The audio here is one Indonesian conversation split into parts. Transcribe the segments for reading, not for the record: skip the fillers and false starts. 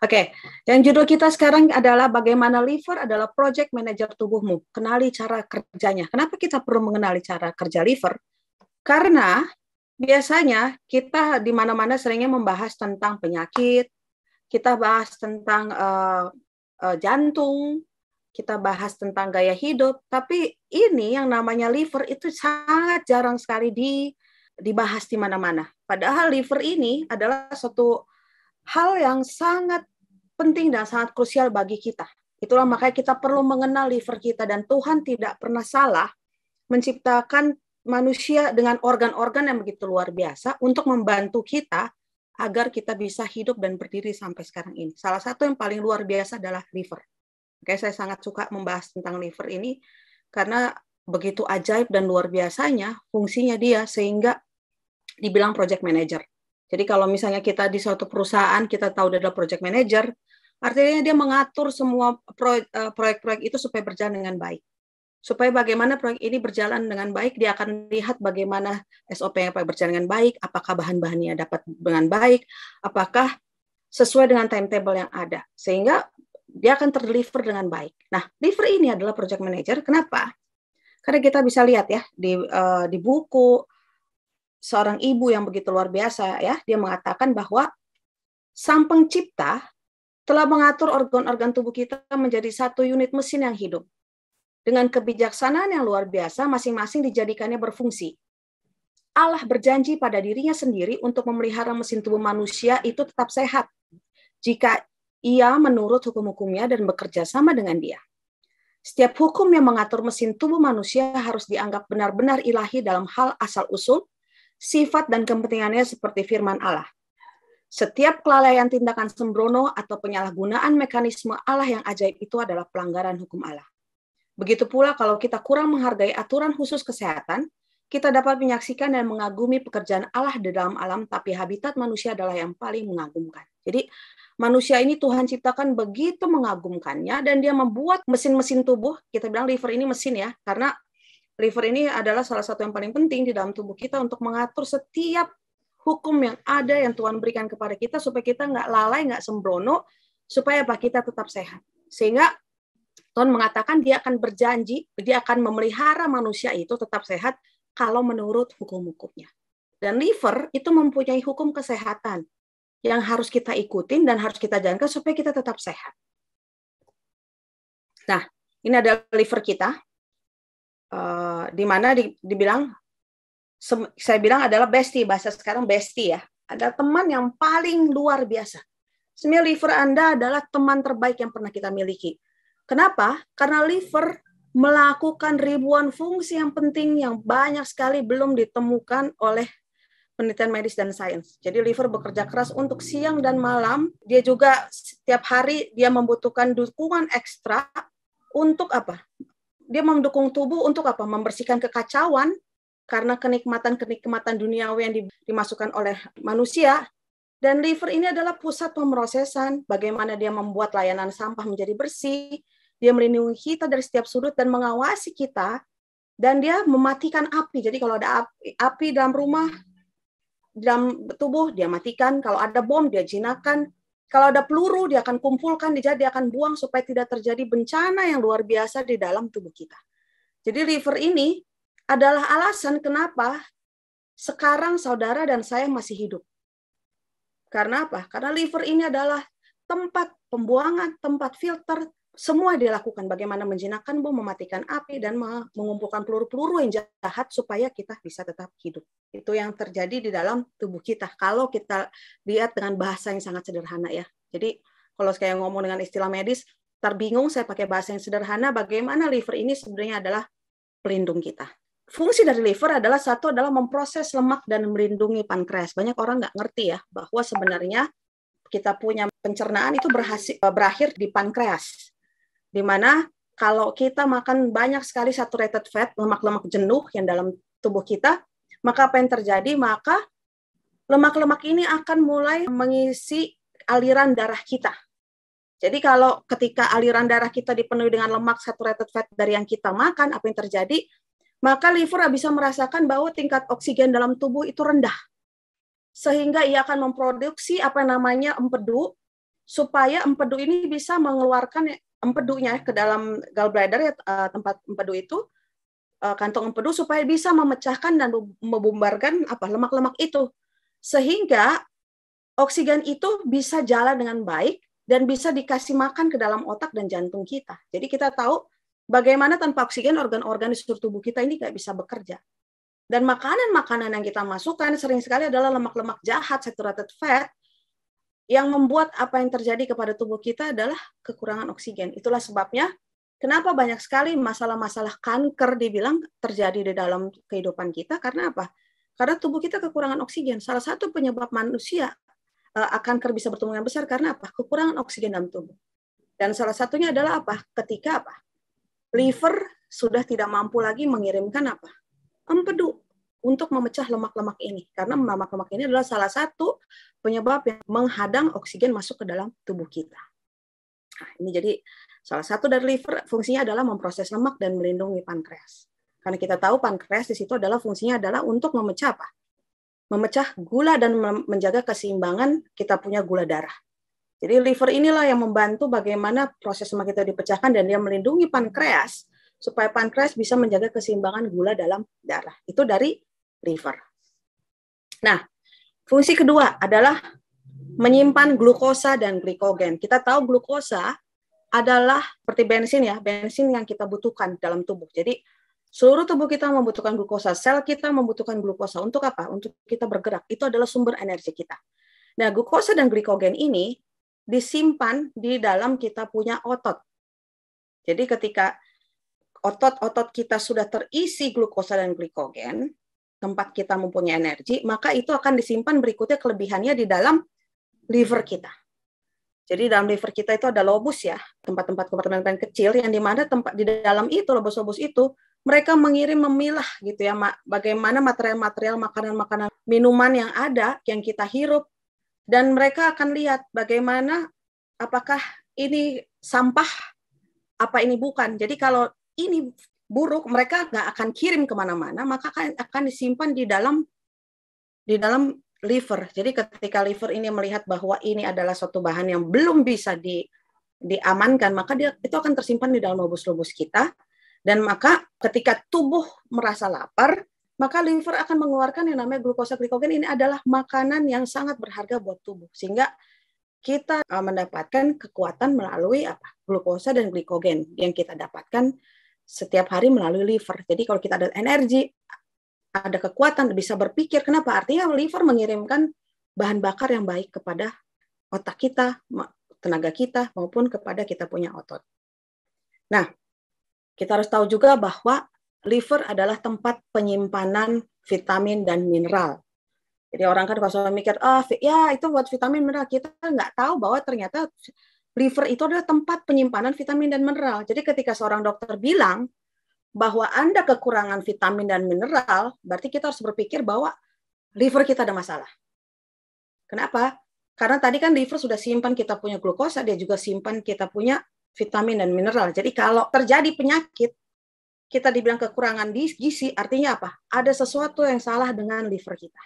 Oke, yang judul kita sekarang adalah bagaimana liver adalah project manager tubuhmu. Kenali cara kerjanya. Kenapa kita perlu mengenali cara kerja liver? Karena biasanya kita di mana-mana seringnya membahas tentang penyakit, kita bahas tentang jantung, kita bahas tentang gaya hidup, tapi ini yang namanya liver itu sangat jarang sekali dibahas di mana-mana. Padahal liver ini adalah suatu hal yang sangat penting dan sangat krusial bagi kita. Itulah makanya kita perlu mengenal liver kita, dan Tuhan tidak pernah salah menciptakan manusia dengan organ-organ yang begitu luar biasa untuk membantu kita agar kita bisa hidup dan berdiri sampai sekarang ini. Salah satu yang paling luar biasa adalah liver. Oke, saya sangat suka membahas tentang liver ini karena begitu ajaib dan luar biasanya fungsinya dia sehingga dibilang project manager. Jadi kalau misalnya kita di suatu perusahaan, kita tahu dia adalah project manager, artinya dia mengatur semua proyek-proyek itu supaya berjalan dengan baik. Supaya bagaimana proyek ini berjalan dengan baik, dia akan lihat bagaimana SOP-nya berjalan dengan baik, apakah bahan-bahannya dapat dengan baik, apakah sesuai dengan timetable yang ada. Sehingga dia akan terdeliver dengan baik. Nah, liver ini adalah project manager. Kenapa? Karena kita bisa lihat ya, di buku, seorang ibu yang begitu luar biasa ya, dia mengatakan bahwa Sang Pencipta telah mengatur organ-organ tubuh kita menjadi satu unit mesin yang hidup. Dengan kebijaksanaan yang luar biasa, masing-masing dijadikannya berfungsi. Allah berjanji pada dirinya sendiri untuk memelihara mesin tubuh manusia itu tetap sehat jika ia menurut hukum-hukumnya dan bekerja sama dengan dia. Setiap hukum yang mengatur mesin tubuh manusia harus dianggap benar-benar ilahi dalam hal asal-usul, sifat dan kepentingannya seperti firman Allah. Setiap kelalaian tindakan sembrono atau penyalahgunaan mekanisme Allah yang ajaib itu adalah pelanggaran hukum Allah. Begitu pula kalau kita kurang menghargai aturan khusus kesehatan, kita dapat menyaksikan dan mengagumi pekerjaan Allah di dalam alam, tapi habitat manusia adalah yang paling mengagumkan. Jadi manusia ini Tuhan ciptakan begitu mengagumkannya, dan dia membuat mesin-mesin tubuh, kita bilang liver ini mesin ya, karena liver ini adalah salah satu yang paling penting di dalam tubuh kita untuk mengatur setiap hukum yang ada yang Tuhan berikan kepada kita supaya kita nggak lalai, nggak sembrono, supaya kita tetap sehat. Sehingga Tuhan mengatakan dia akan berjanji, dia akan memelihara manusia itu tetap sehat kalau menurut hukum-hukumnya. Dan liver itu mempunyai hukum kesehatan yang harus kita ikutin dan harus kita jalankan supaya kita tetap sehat. Nah, ini adalah liver kita. Di mana dibilang, saya bilang adalah bestie, bahasa sekarang bestie ya, ada teman yang paling luar biasa. Sebenarnya liver Anda adalah teman terbaik yang pernah kita miliki. Kenapa? Karena liver melakukan ribuan fungsi yang penting yang banyak sekali belum ditemukan oleh penelitian medis dan sains. Jadi liver bekerja keras untuk siang dan malam. Dia juga setiap hari dia membutuhkan dukungan ekstra untuk apa? Dia mendukung tubuh untuk apa? Membersihkan kekacauan karena kenikmatan-kenikmatan duniawi yang dimasukkan oleh manusia. Dan liver ini adalah pusat pemrosesan, bagaimana dia membuat layanan sampah menjadi bersih, dia melindungi kita dari setiap sudut dan mengawasi kita, dan dia mematikan api. Jadi kalau ada api dalam rumah, dalam tubuh, dia matikan. Kalau ada bom, dia jinakkan. Kalau ada peluru, dia akan kumpulkan, dia akan buang supaya tidak terjadi bencana yang luar biasa di dalam tubuh kita. Jadi liver ini adalah alasan kenapa sekarang saudara dan saya masih hidup. Karena apa? Karena liver ini adalah tempat pembuangan, tempat filter, semua dilakukan. Bagaimana menjinakkan bom, mematikan api, dan mengumpulkan peluru-peluru yang jahat supaya kita bisa tetap hidup. Itu yang terjadi di dalam tubuh kita. Kalau kita lihat dengan bahasa yang sangat sederhana ya. Jadi kalau saya ngomong dengan istilah medis, terbingung saya pakai bahasa yang sederhana, bagaimana liver ini sebenarnya adalah pelindung kita. Fungsi dari liver adalah satu adalah memproses lemak dan melindungi pankreas. Banyak orang nggak ngerti ya bahwa sebenarnya kita punya pencernaan itu berakhir di pankreas. Di mana kalau kita makan banyak sekali saturated fat, lemak-lemak jenuh yang dalam tubuh kita, maka apa yang terjadi? Maka lemak-lemak ini akan mulai mengisi aliran darah kita. Jadi kalau ketika aliran darah kita dipenuhi dengan lemak saturated fat dari yang kita makan, apa yang terjadi? Maka liver bisa merasakan bahwa tingkat oksigen dalam tubuh itu rendah. Sehingga ia akan memproduksi apa namanya empedu, supaya empedu ini bisa mengeluarkan empedunya ke dalam gallbladder, tempat empedu itu, kantong empedu, supaya bisa memecahkan dan membombarkan lemak-lemak itu, sehingga oksigen itu bisa jalan dengan baik dan bisa dikasih makan ke dalam otak dan jantung kita. Jadi kita tahu bagaimana tanpa oksigen organ-organ di seluruh tubuh kita ini nggak bisa bekerja. Dan makanan-makanan yang kita masukkan sering sekali adalah lemak-lemak jahat, saturated fat, yang membuat apa yang terjadi kepada tubuh kita adalah kekurangan oksigen. Itulah sebabnya kenapa banyak sekali masalah-masalah kanker dibilang terjadi di dalam kehidupan kita. Karena apa? Karena tubuh kita kekurangan oksigen. Salah satu penyebab manusia kanker bisa bertumbuh yang besar karena apa? Kekurangan oksigen dalam tubuh. Dan salah satunya adalah apa? Ketika apa? Liver sudah tidak mampu lagi mengirimkan apa? Empedu untuk memecah lemak-lemak ini. Karena lemak-lemak ini adalah salah satu penyebab yang menghadang oksigen masuk ke dalam tubuh kita. Nah, ini jadi salah satu dari liver fungsinya adalah memproses lemak dan melindungi pankreas. Karena kita tahu pankreas di situ adalah fungsinya adalah untuk memecah apa? Memecah gula dan menjaga keseimbangan kita punya gula darah. Jadi liver inilah yang membantu bagaimana proses lemak itu dipecahkan dan dia melindungi pankreas supaya pankreas bisa menjaga keseimbangan gula dalam darah. Itu dari liver. Nah, fungsi kedua adalah menyimpan glukosa dan glikogen. Kita tahu glukosa adalah seperti bensin ya, bensin yang kita butuhkan dalam tubuh. Jadi seluruh tubuh kita membutuhkan glukosa, sel kita membutuhkan glukosa. Untuk apa? Untuk kita bergerak. Itu adalah sumber energi kita. Nah, glukosa dan glikogen ini disimpan di dalam kita punya otot. Jadi ketika otot-otot kita sudah terisi glukosa dan glikogen, tempat kita mempunyai energi, maka itu akan disimpan berikutnya kelebihannya di dalam liver kita. Jadi dalam liver kita itu ada lobus ya, tempat-tempat kompartemen kecil yang di mana tempat di dalam itu lobus-lobus itu mereka memilah gitu ya, bagaimana material-material makanan-makanan minuman yang ada yang kita hirup, dan mereka akan lihat bagaimana apakah ini sampah, apa ini bukan. Jadi kalau ini buruk, mereka nggak akan kirim kemana-mana, maka akan disimpan di dalam liver. Jadi ketika liver ini melihat bahwa ini adalah suatu bahan yang belum bisa diamankan, maka dia itu akan tersimpan di dalam lobus-lobus kita. Dan maka ketika tubuh merasa lapar, maka liver akan mengeluarkan yang namanya glukosa glikogen. Ini adalah makanan yang sangat berharga buat tubuh, sehingga kita mendapatkan kekuatan melalui glukosa dan glikogen yang kita dapatkan setiap hari melalui liver. Jadi kalau kita ada energi, ada kekuatan, bisa berpikir. Kenapa? Artinya liver mengirimkan bahan bakar yang baik kepada otak kita, tenaga kita, maupun kepada kita punya otot. Nah, kita harus tahu juga bahwa liver adalah tempat penyimpanan vitamin dan mineral. Jadi orang kan kalau mikir, ya itu buat vitamin mineral. Kita nggak tahu bahwa ternyata liver itu adalah tempat penyimpanan vitamin dan mineral. Jadi ketika seorang dokter bilang bahwa Anda kekurangan vitamin dan mineral, berarti kita harus berpikir bahwa liver kita ada masalah. Kenapa? Karena tadi kan liver sudah simpan kita punya glukosa, dia juga simpan kita punya vitamin dan mineral. Jadi kalau terjadi penyakit, kita dibilang kekurangan gizi, artinya apa? Ada sesuatu yang salah dengan liver kita.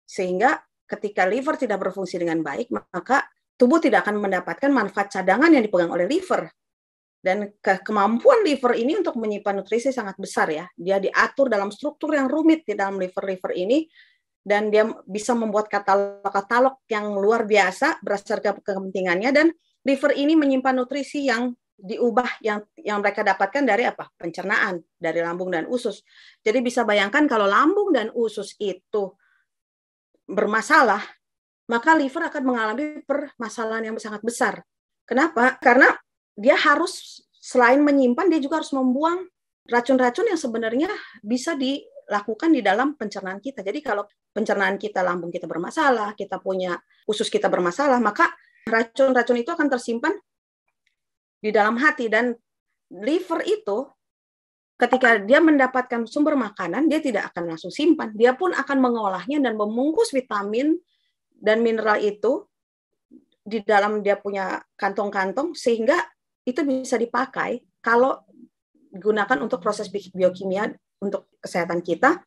Sehingga ketika liver tidak berfungsi dengan baik, maka tubuh tidak akan mendapatkan manfaat cadangan yang dipegang oleh liver. Dan kemampuan liver ini untuk menyimpan nutrisi sangat besar ya. Dia diatur dalam struktur yang rumit di dalam liver ini, dan dia bisa membuat katalog yang luar biasa berdasarkan kepentingannya. Dan liver ini menyimpan nutrisi yang diubah, yang mereka dapatkan dari pencernaan, dari lambung dan usus. Jadi bisa bayangkan kalau lambung dan usus itu bermasalah, maka liver akan mengalami permasalahan yang sangat besar. Kenapa? Karena dia harus selain menyimpan, dia juga harus membuang racun-racun yang sebenarnya bisa dilakukan di dalam pencernaan kita. Jadi kalau pencernaan kita, lambung kita bermasalah, kita punya usus kita bermasalah, maka racun-racun itu akan tersimpan di dalam hati. Dan liver itu ketika dia mendapatkan sumber makanan, dia tidak akan langsung simpan. Dia pun akan mengolahnya dan membungkus vitamin dan mineral itu di dalam dia punya kantong-kantong, sehingga itu bisa dipakai kalau digunakan untuk proses biokimia untuk kesehatan kita.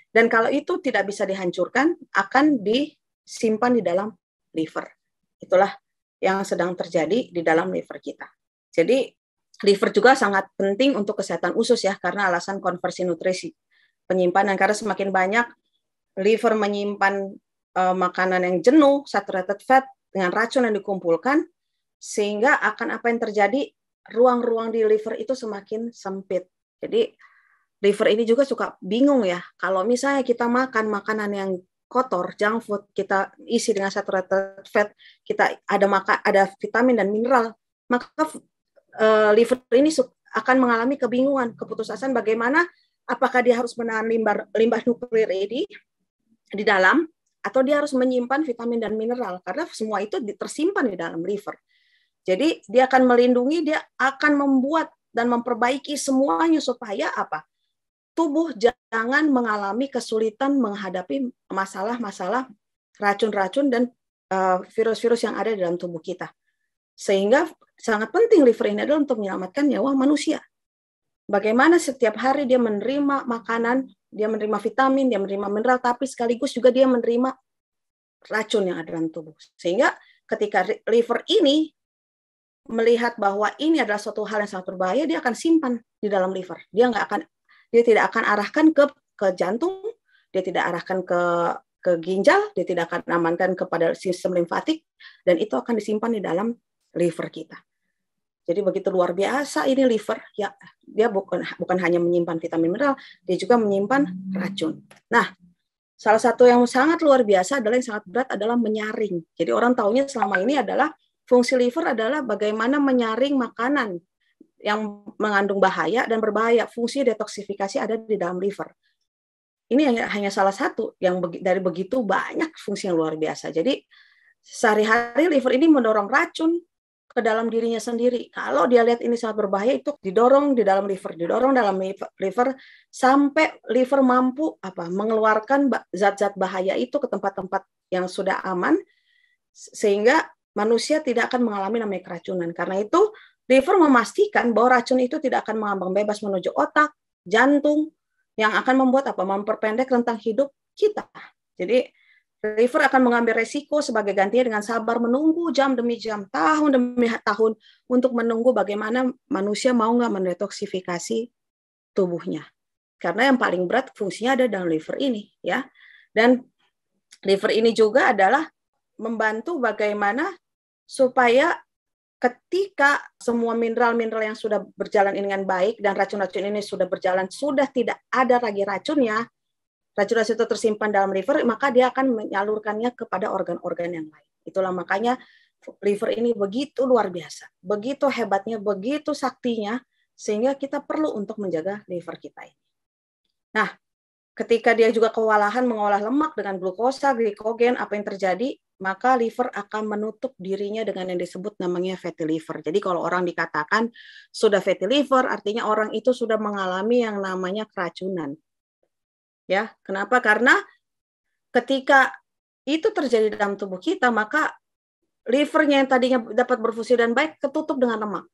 Dan kalau itu tidak bisa dihancurkan, akan disimpan di dalam liver. Itulah yang sedang terjadi di dalam liver kita. Jadi liver juga sangat penting untuk kesehatan usus ya, karena alasan konversi nutrisi penyimpanan, karena semakin banyak liver menyimpan makanan yang jenuh, saturated fat dengan racun yang dikumpulkan, sehingga akan apa yang terjadi, ruang-ruang di liver itu semakin sempit. Jadi liver ini juga suka bingung ya, kalau misalnya kita makan makanan yang kotor, junk food, kita isi dengan saturated fat, kita ada vitamin dan mineral, maka liver ini akan mengalami kebingungan, keputusasaan bagaimana, apakah dia harus menahan limbah nuklir ini di dalam, atau dia harus menyimpan vitamin dan mineral, karena semua itu tersimpan di dalam liver. Jadi dia akan melindungi, dia akan membuat dan memperbaiki semuanya supaya apa? Tubuh jangan mengalami kesulitan menghadapi masalah-masalah racun-racun dan virus-virus yang ada di dalam tubuh kita. Sehingga sangat penting liver ini adalah untuk menyelamatkan nyawa manusia. Bagaimana setiap hari dia menerima makanan, dia menerima vitamin, dia menerima mineral, tapi sekaligus juga dia menerima racun yang ada dalam tubuh. Sehingga ketika liver ini melihat bahwa ini adalah suatu hal yang sangat berbahaya, dia akan simpan di dalam liver. Dia tidak akan arahkan ke jantung, dia tidak arahkan ke ginjal, dia tidak akan amankan kepada sistem limfatik, dan itu akan disimpan di dalam liver kita. Jadi begitu luar biasa ini liver, ya dia bukan hanya menyimpan vitamin mineral, dia juga menyimpan racun. Nah, salah satu yang sangat luar biasa adalah yang sangat berat adalah menyaring. Jadi orang taunya selama ini adalah fungsi liver adalah bagaimana menyaring makanan yang mengandung bahaya dan berbahaya. Fungsi detoksifikasi ada di dalam liver. Ini hanya salah satu yang dari begitu banyak fungsi yang luar biasa. Jadi sehari-hari liver ini mendorong racun ke dalam dirinya sendiri. Kalau dia lihat ini sangat berbahaya, itu didorong di dalam liver sampai liver mampu mengeluarkan zat-zat bahaya itu ke tempat-tempat yang sudah aman, sehingga manusia tidak akan mengalami namanya keracunan. Karena itu liver memastikan bahwa racun itu tidak akan mengambang bebas menuju otak, jantung, yang akan membuat memperpendek rentang hidup kita. Jadi liver akan mengambil resiko sebagai gantinya dengan sabar menunggu jam demi jam, tahun demi tahun untuk menunggu bagaimana manusia mau nggak mendetoksifikasi tubuhnya. Karena yang paling berat fungsinya ada dalam liver ini, ya. Dan liver ini juga adalah membantu bagaimana supaya ketika semua mineral-mineral yang sudah berjalan dengan baik dan racun-racun ini sudah berjalan, sudah tidak ada lagi racunnya, racun-racun itu tersimpan dalam liver, maka dia akan menyalurkannya kepada organ-organ yang lain. Itulah makanya liver ini begitu luar biasa, begitu hebatnya, begitu saktinya, sehingga kita perlu untuk menjaga liver kita ini. Nah, ketika dia juga kewalahan mengolah lemak dengan glukosa, glikogen, apa yang terjadi? Maka liver akan menutup dirinya dengan yang disebut namanya fatty liver. Jadi kalau orang dikatakan sudah fatty liver, artinya orang itu sudah mengalami yang namanya keracunan. Ya, kenapa? Karena ketika itu terjadi dalam tubuh kita, maka livernya yang tadinya dapat berfungsi dan baik ketutup dengan lemak.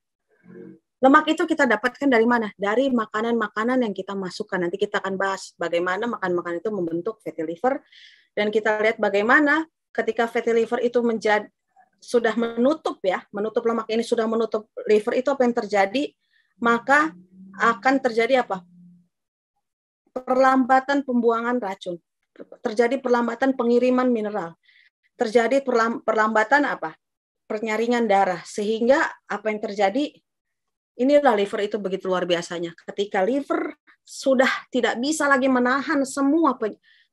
Lemak itu kita dapatkan dari mana? Dari makanan-makanan yang kita masukkan. Nanti kita akan bahas bagaimana makan-makan itu membentuk fatty liver, dan kita lihat bagaimana ketika fatty liver itu sudah menutup lemak ini, sudah menutup liver itu apa yang terjadi? Maka akan terjadi apa? Perlambatan pembuangan racun, terjadi perlambatan pengiriman mineral, terjadi perlambatan penyaringan darah, sehingga apa yang terjadi? Inilah liver itu begitu luar biasanya. Ketika liver sudah tidak bisa lagi menahan semua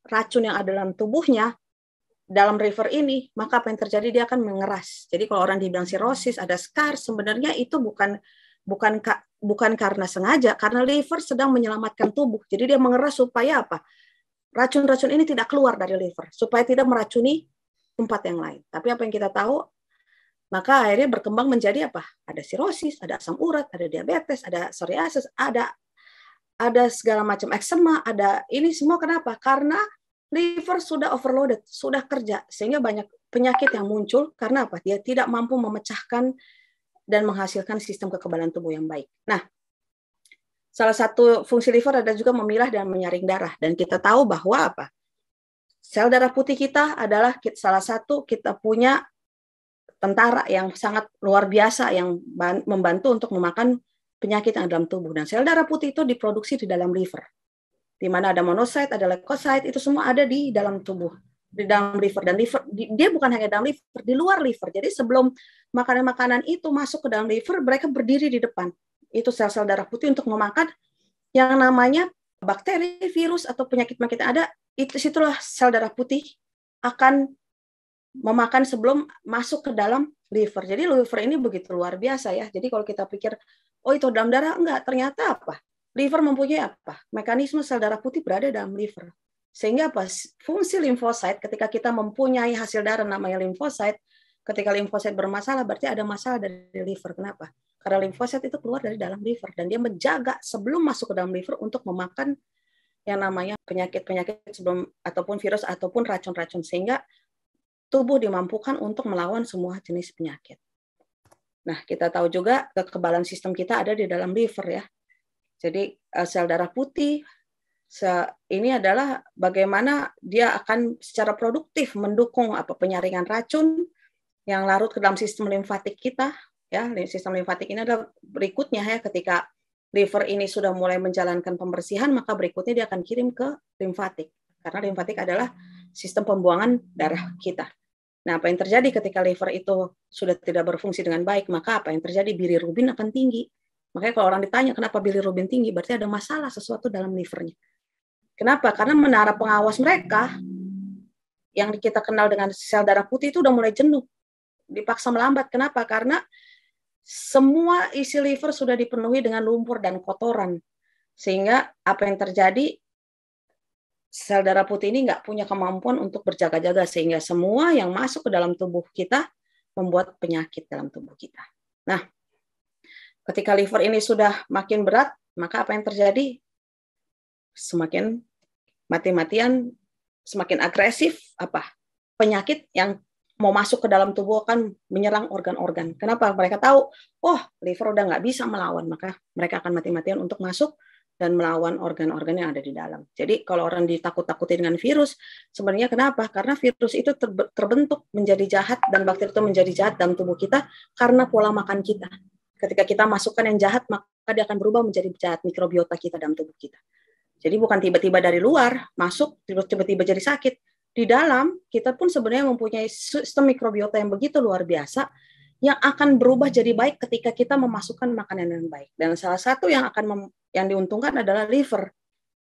racun yang ada dalam tubuhnya, dalam liver ini, maka apa yang terjadi? Dia akan mengeras. Jadi kalau orang dibilang sirosis, ada scar, sebenarnya itu bukan karena sengaja, karena liver sedang menyelamatkan tubuh. Jadi dia mengeras supaya apa? Racun-racun ini tidak keluar dari liver, supaya tidak meracuni tempat yang lain. Tapi apa yang kita tahu, maka akhirnya berkembang menjadi apa? Ada sirosis, ada asam urat, ada diabetes, ada psoriasis, ada segala macam eksema, ada ini semua. Kenapa? Karena liver sudah overloaded, sudah kerja, sehingga banyak penyakit yang muncul karena apa? Dia tidak mampu memecahkan dan menghasilkan sistem kekebalan tubuh yang baik. Nah, salah satu fungsi liver ada juga memilah dan menyaring darah, dan kita tahu bahwa apa? Sel darah putih kita adalah salah satu kita punya tentara yang sangat luar biasa yang membantu untuk memakan penyakit yang ada dalam tubuh. Dan sel darah putih itu diproduksi di dalam liver, di mana ada monosit, ada leukosit, itu semua ada di dalam tubuh, di dalam liver. Dan liver dia bukan hanya dalam liver, di luar liver. Jadi sebelum makanan-makanan itu masuk ke dalam liver, mereka berdiri di depan. Itu sel-sel darah putih untuk memakan yang namanya bakteri, virus, atau penyakit-penyakit yang ada. Situlah sel darah putih akan memakan sebelum masuk ke dalam liver. Jadi liver ini begitu luar biasa ya. Jadi kalau kita pikir, oh itu dalam darah, enggak. Ternyata apa? Liver mempunyai apa? Mekanisme sel darah putih berada dalam liver. Sehingga apa? Fungsi limfosit, ketika kita mempunyai hasil darah namanya limfosit, ketika limfosit bermasalah, berarti ada masalah dari liver. Kenapa? Karena limfosit itu keluar dari dalam liver. Dan dia menjaga sebelum masuk ke dalam liver untuk memakan yang namanya penyakit-penyakit sebelum, ataupun virus, ataupun racun-racun. Sehingga tubuh dimampukan untuk melawan semua jenis penyakit. Nah, kita tahu juga kekebalan sistem kita ada di dalam liver ya. Jadi sel darah putih ini adalah bagaimana dia akan secara produktif mendukung penyaringan racun yang larut ke dalam sistem limfatik kita ya. Sistem limfatik ini adalah berikutnya ya, ketika liver ini sudah mulai menjalankan pembersihan, maka berikutnya dia akan kirim ke limfatik. Karena limfatik adalah sistem pembuangan darah kita. Nah, apa yang terjadi ketika liver itu sudah tidak berfungsi dengan baik, maka apa yang terjadi? Bilirubin akan tinggi. Makanya kalau orang ditanya kenapa bilirubin tinggi, berarti ada masalah sesuatu dalam livernya. Kenapa? Karena menara pengawas mereka yang kita kenal dengan sel darah putih itu udah mulai jenuh, dipaksa melambat. Kenapa? Karena semua isi liver sudah dipenuhi dengan lumpur dan kotoran. Sehingga apa yang terjadi? Sel darah putih ini nggak punya kemampuan untuk berjaga-jaga, sehingga semua yang masuk ke dalam tubuh kita membuat penyakit dalam tubuh kita. Nah, ketika liver ini sudah makin berat, maka apa yang terjadi? Semakin mati-matian, semakin agresif, penyakit yang mau masuk ke dalam tubuh akan menyerang organ-organ. Kenapa? Mereka tahu, oh liver udah nggak bisa melawan, maka mereka akan mati-matian untuk masuk dan melawan organ-organ yang ada di dalam. Jadi kalau orang ditakut-takuti dengan virus, sebenarnya kenapa? Karena virus itu terbentuk menjadi jahat dan bakteri itu menjadi jahat dalam tubuh kita karena pola makan kita. Ketika kita masukkan yang jahat, maka dia akan berubah menjadi jahat mikrobiota kita dalam tubuh kita. Jadi bukan tiba-tiba dari luar masuk, tiba-tiba jadi sakit. Di dalam, kita pun sebenarnya mempunyai sistem mikrobiota yang begitu luar biasa, yang akan berubah jadi baik ketika kita memasukkan makanan yang baik. Dan salah satu yang diuntungkan adalah liver.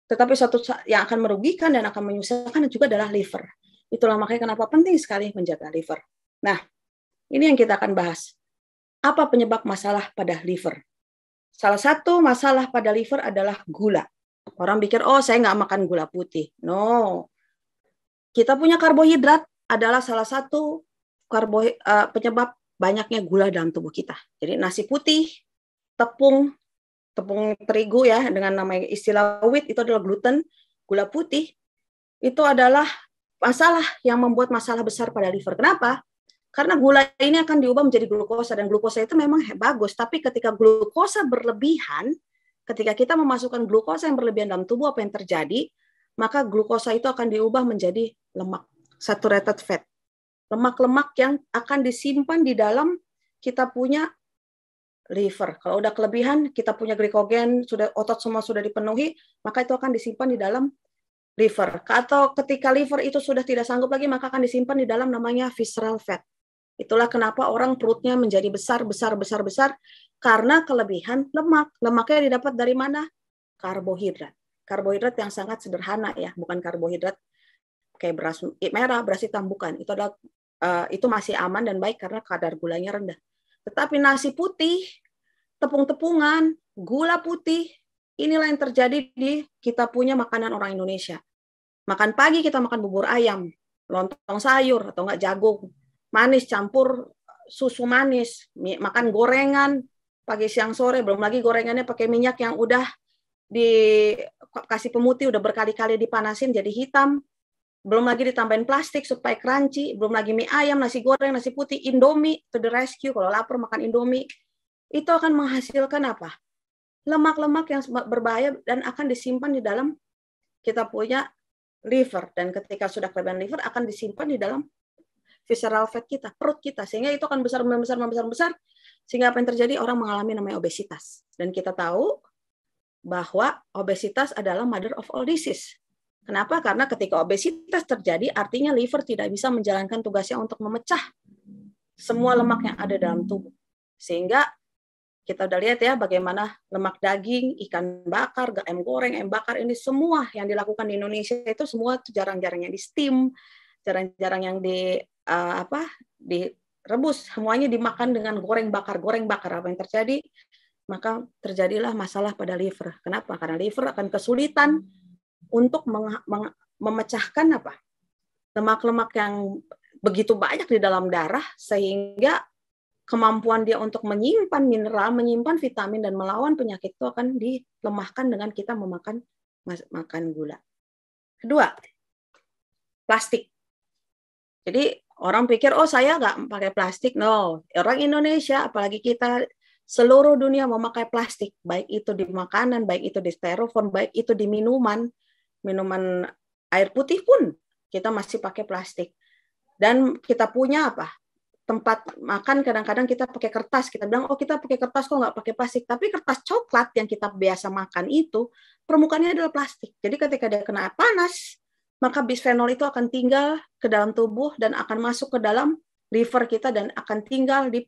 Tetapi satu yang akan merugikan dan akan menyusahkan juga adalah liver. Itulah makanya kenapa penting sekali menjaga liver. Nah, ini yang kita akan bahas. Apa penyebab masalah pada liver? Salah satu masalah pada liver adalah gula. Orang pikir, oh saya nggak makan gula putih. No. Kita punya karbohidrat adalah salah satu penyebab banyaknya gula dalam tubuh kita. Jadi nasi putih, tepung terigu ya, dengan nama istilah wheat itu adalah gluten, gula putih, itu adalah masalah yang membuat masalah besar pada liver. Kenapa? Karena gula ini akan diubah menjadi glukosa, dan glukosa itu memang bagus, tapi ketika glukosa berlebihan, ketika kita memasukkan glukosa yang berlebihan dalam tubuh, apa yang terjadi? Maka glukosa itu akan diubah menjadi lemak, saturated fat. Lemak-lemak yang akan disimpan di dalam kita punya liver. Kalau udah kelebihan, kita punya glikogen, otot semua sudah dipenuhi, maka itu akan disimpan di dalam liver. Atau ketika liver itu sudah tidak sanggup lagi, maka akan disimpan di dalam namanya visceral fat. Itulah kenapa orang perutnya menjadi besar, karena kelebihan lemak. Lemaknya didapat dari mana? Karbohidrat. Karbohidrat yang sangat sederhana ya, bukan karbohidrat kayak beras merah, beras hitam, bukan. Itu masih aman dan baik karena kadar gulanya rendah. Tetapi nasi putih, tepung-tepungan, gula putih, inilah yang terjadi di kita punya makanan orang Indonesia. Makan pagi kita makan bubur ayam, lontong sayur atau enggak jagung, manis campur susu manis, makan gorengan pagi siang sore, belum lagi gorengannya pakai minyak yang udah dikasih pemutih, udah berkali-kali dipanasin jadi hitam. Belum lagi ditambahin plastik supaya crunchy, belum lagi mie ayam, nasi goreng, nasi putih, Indomie to the rescue. Kalau lapar makan Indomie. Itu akan menghasilkan apa? Lemak-lemak yang berbahaya dan akan disimpan di dalam kita punya liver. Dan ketika sudah kelebihan liver akan disimpan di dalam visceral fat kita, perut kita, sehingga itu akan besar, sehingga apa yang terjadi? Orang mengalami namanya obesitas. Dan kita tahu bahwa obesitas adalah mother of all disease. Kenapa? Karena ketika obesitas terjadi, artinya liver tidak bisa menjalankan tugasnya untuk memecah semua lemak yang ada dalam tubuh. Sehingga kita udah lihat ya bagaimana lemak daging, ikan bakar, ayam goreng, ayam bakar, ini semua yang dilakukan di Indonesia itu semua jarang-jarang yang di steam, jarang-jarang yang direbus, semuanya dimakan dengan goreng bakar. Apa yang terjadi? Maka terjadilah masalah pada liver. Kenapa? Karena liver akan kesulitan untuk memecahkan lemak-lemak yang begitu banyak di dalam darah, sehingga kemampuan dia untuk menyimpan mineral, menyimpan vitamin, dan melawan penyakit itu akan dilemahkan dengan kita makan gula. Kedua, plastik. Jadi orang pikir, oh saya nggak pakai plastik. No, orang Indonesia, apalagi kita, seluruh dunia memakai plastik. Baik itu di makanan, baik itu di styrofoam, baik itu di minuman air putih pun kita masih pakai plastik. Dan kita punya tempat makan kadang-kadang kita pakai kertas, kita bilang, oh kita pakai kertas kok nggak pakai plastik, tapi kertas coklat yang kita biasa makan itu permukaannya adalah plastik. Jadi ketika dia kena panas, maka bisphenol itu akan tinggal ke dalam tubuh dan akan masuk ke dalam liver kita dan akan tinggal di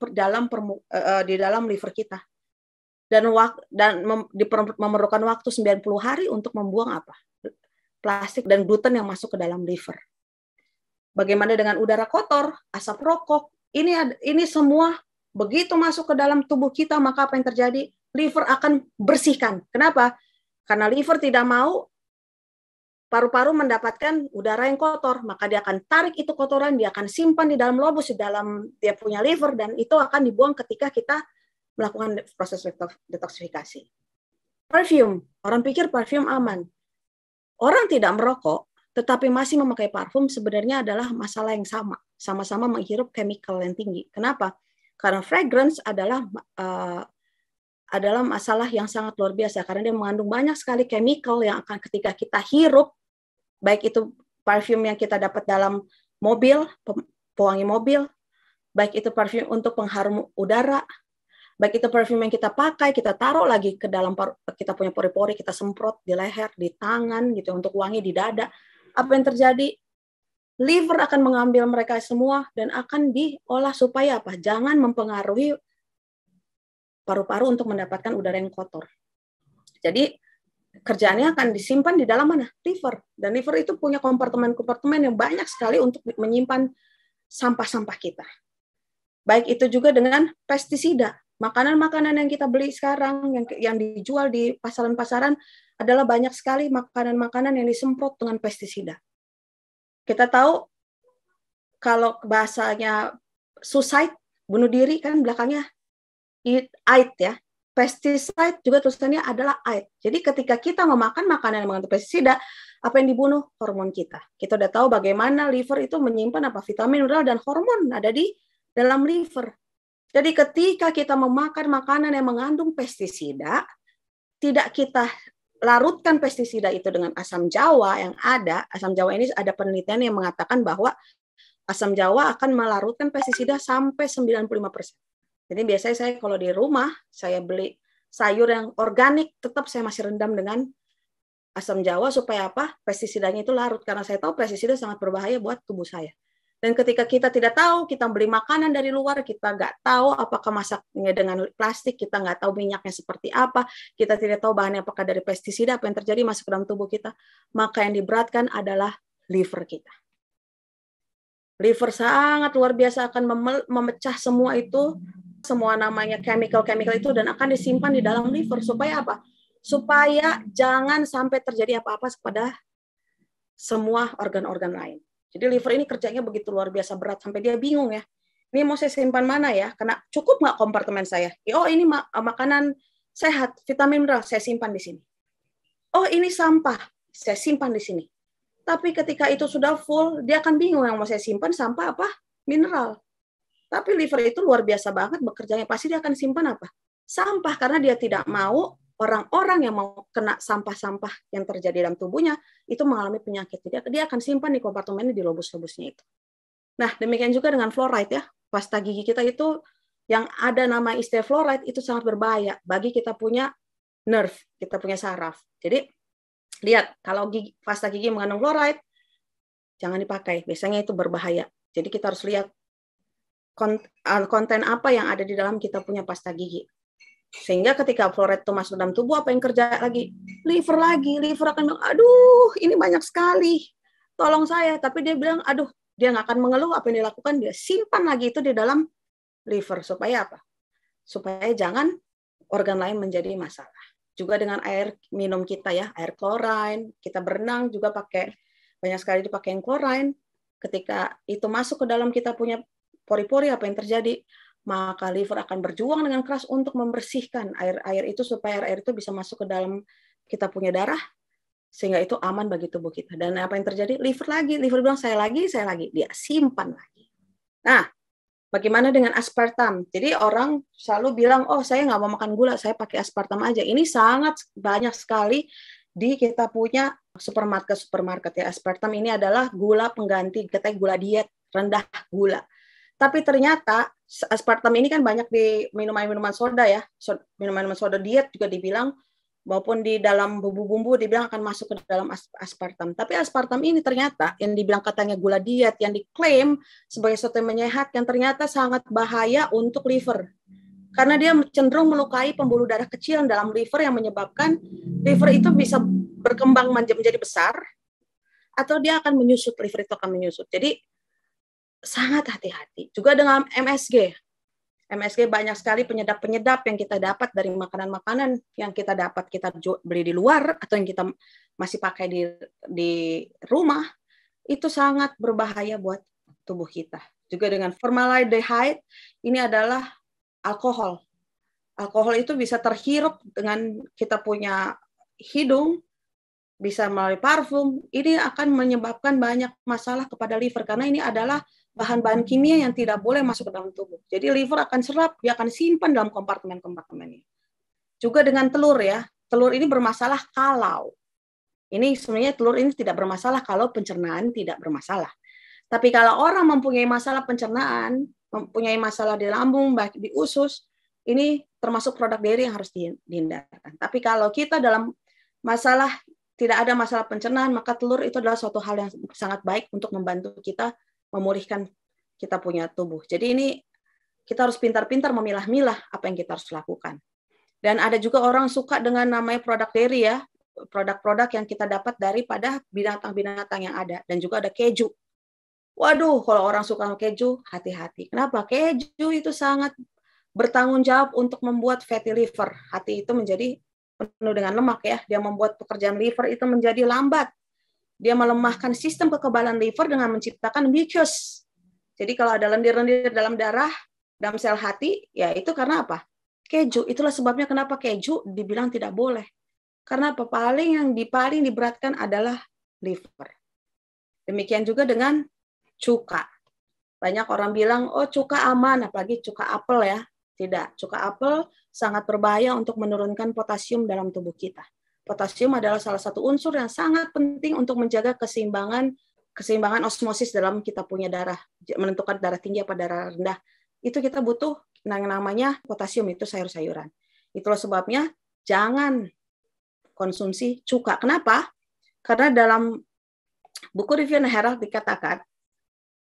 dalam liver kita. Dan memerlukan waktu 90 hari untuk membuang plastik dan gluten yang masuk ke dalam liver. Bagaimana dengan udara kotor, asap rokok? Ini semua begitu masuk ke dalam tubuh kita, maka apa yang terjadi? Liver akan bersihkan. Kenapa? Karena liver tidak mau paru-paru mendapatkan udara yang kotor, maka dia akan tarik itu kotoran, dia akan simpan di dalam lobus, di dalam dia punya liver, dan itu akan dibuang ketika kita melakukan proses detoksifikasi. Parfum, orang pikir parfum aman. Orang tidak merokok, tetapi masih memakai parfum sebenarnya adalah masalah yang sama-sama menghirup chemical yang tinggi. Kenapa? Karena fragrance adalah masalah yang sangat luar biasa, karena dia mengandung banyak sekali chemical yang akan ketika kita hirup, baik itu parfum yang kita dapat dalam mobil, pewangi mobil, baik itu parfum untuk pengharum udara, baik itu parfum yang kita pakai, kita taruh lagi ke dalam kita punya pori-pori, kita semprot di leher, di tangan gitu untuk wangi di dada. Apa yang terjadi? Liver akan mengambil mereka semua dan akan diolah supaya jangan mempengaruhi paru-paru untuk mendapatkan udara yang kotor. Jadi kerjaannya akan disimpan di dalam mana? Liver. Dan liver itu punya kompartemen-kompartemen yang banyak sekali untuk menyimpan sampah-sampah kita. Baik itu juga dengan pestisida. Makanan-makanan yang kita beli sekarang, yang dijual di pasaran-pasaran, adalah banyak sekali makanan-makanan yang disemprot dengan pestisida. Kita tahu, kalau bahasanya suicide, bunuh diri, kan belakangnya AID ya. Pesticide juga tulisannya adalah AID. Jadi ketika kita memakan makanan yang mengandung pestisida, apa yang dibunuh? Hormon kita. Kita udah tahu bagaimana liver itu menyimpan vitamin, mineral, dan hormon ada di dalam liver. Jadi ketika kita memakan makanan yang mengandung pestisida, tidak kita larutkan pestisida itu dengan asam jawa yang ada. Asam jawa ini ada penelitian yang mengatakan bahwa asam jawa akan melarutkan pestisida sampai 95%. Jadi biasanya saya kalau di rumah, saya beli sayur yang organik, tetap saya masih rendam dengan asam jawa supaya pestisidanya itu larut. Karena saya tahu pestisida sangat berbahaya buat tubuh saya. Dan ketika kita tidak tahu, kita beli makanan dari luar, kita nggak tahu apakah masaknya dengan plastik, kita nggak tahu minyaknya seperti apa, kita tidak tahu bahannya apakah dari pestisida, apa yang terjadi masuk ke dalam tubuh kita, maka yang diberatkan adalah liver kita. Liver sangat luar biasa akan memecah semua itu, semua namanya chemical-chemical itu, dan akan disimpan di dalam liver. Supaya apa? Supaya jangan sampai terjadi apa-apa kepada semua organ-organ lain. Jadi liver ini kerjanya begitu luar biasa berat sampai dia bingung ya. Ini mau saya simpan mana ya? Karena cukup nggak kompartemen saya? Oh ini makanan sehat, vitamin mineral, saya simpan di sini. Oh ini sampah, saya simpan di sini. Tapi ketika itu sudah full, dia akan bingung yang mau saya simpan sampah apa? Mineral. Tapi liver itu luar biasa banget bekerjanya. Pasti dia akan simpan apa? Sampah, karena dia tidak mau orang-orang yang mau kena sampah-sampah yang terjadi dalam tubuhnya itu mengalami penyakit. Jadi dia akan simpan di kompartemennya, di lobus-lobusnya itu. Nah, demikian juga dengan fluoride ya. Pasta gigi kita itu yang ada nama istilah fluoride itu sangat berbahaya bagi kita punya nerve, kita punya saraf. Jadi lihat kalau pasta gigi mengandung fluoride, jangan dipakai. Biasanya itu berbahaya. Jadi kita harus lihat konten apa yang ada di dalam kita punya pasta gigi. Sehingga ketika fluoride itu masuk dalam tubuh, apa yang kerja lagi? Liver lagi. Liver akan bilang, aduh, ini banyak sekali. Tolong saya. Tapi dia bilang, aduh, dia nggak akan mengeluh. Apa yang dilakukan? Dia simpan lagi itu di dalam liver. Supaya apa? Supaya jangan organ lain menjadi masalah. Juga dengan air minum kita ya, air chlorine. Kita berenang juga pakai, banyak sekali dipakai chlorine. Ketika itu masuk ke dalam kita punya pori-pori, apa yang terjadi? Maka liver akan berjuang dengan keras untuk membersihkan air-air itu supaya air itu bisa masuk ke dalam kita punya darah sehingga itu aman bagi tubuh kita. Dan apa yang terjadi? Liver bilang saya lagi, dia simpan lagi. Nah, bagaimana dengan aspartam? Jadi orang selalu bilang, oh saya nggak mau makan gula, saya pakai aspartam aja. Ini sangat banyak sekali di kita punya supermarket ya. Aspartam ini adalah gula pengganti, katanya gula diet, rendah gula. Tapi ternyata aspartam ini kan banyak di minuman-minuman soda ya. Minuman-minuman soda diet juga dibilang, maupun di dalam bumbu-bumbu dibilang akan masuk ke dalam aspartam. Tapi aspartam ini ternyata yang dibilang katanya gula diet, yang diklaim sebagai sesuatu yang menyehatkan, ternyata sangat bahaya untuk liver. Karena dia cenderung melukai pembuluh darah kecil dalam liver yang menyebabkan liver itu bisa berkembang menjadi besar, atau dia akan menyusut, liver itu akan menyusut. Jadi sangat hati-hati. Juga dengan MSG. MSG banyak sekali penyedap-penyedap yang kita dapat dari makanan-makanan yang kita dapat kita beli di luar atau yang kita masih pakai di rumah, itu sangat berbahaya buat tubuh kita. Juga dengan formaldehyde, ini adalah alkohol. Alkohol itu bisa terhirup dengan kita punya hidung, bisa melalui parfum. Ini akan menyebabkan banyak masalah kepada liver karena ini adalah bahan-bahan kimia yang tidak boleh masuk ke dalam tubuh. Jadi liver akan serap, dia akan simpan dalam kompartemen-kompartemennya. Juga dengan telur ya. Telur ini bermasalah kalau ini sebenarnya telur ini tidak bermasalah kalau pencernaan tidak bermasalah. Tapi kalau orang mempunyai masalah pencernaan, mempunyai masalah di lambung, baik di usus, ini termasuk produk dairy yang harus dihindarkan. Tapi kalau kita dalam masalah tidak ada masalah pencernaan, maka telur itu adalah suatu hal yang sangat baik untuk membantu kita memulihkan kita punya tubuh. Jadi ini kita harus pintar-pintar memilah-milah apa yang kita harus lakukan. Dan ada juga orang suka dengan namanya produk dairy ya, produk-produk yang kita dapat daripada binatang-binatang yang ada. Dan juga ada keju. Waduh, kalau orang suka keju, hati-hati. Kenapa? Keju itu sangat bertanggung jawab untuk membuat fatty liver. Hati itu menjadi penuh dengan lemak ya. Dia membuat pekerjaan liver itu menjadi lambat. Dia melemahkan sistem kekebalan liver dengan menciptakan mucus. Jadi kalau ada lendir-lendir dalam darah, dalam sel hati, ya itu karena apa? Keju. Itulah sebabnya kenapa keju dibilang tidak boleh. Karena apa? Paling diberatkan adalah liver. Demikian juga dengan cuka. Banyak orang bilang, oh cuka aman, apalagi cuka apel ya. Tidak, cuka apel sangat berbahaya untuk menurunkan potasium dalam tubuh kita. Potasium adalah salah satu unsur yang sangat penting untuk menjaga keseimbangan osmosis dalam kita punya darah, menentukan darah tinggi apa darah rendah. Itu kita butuh yang namanya potasium, itu sayur-sayuran. Itulah sebabnya jangan konsumsi cuka. Kenapa? Karena dalam buku Review and Herald dikatakan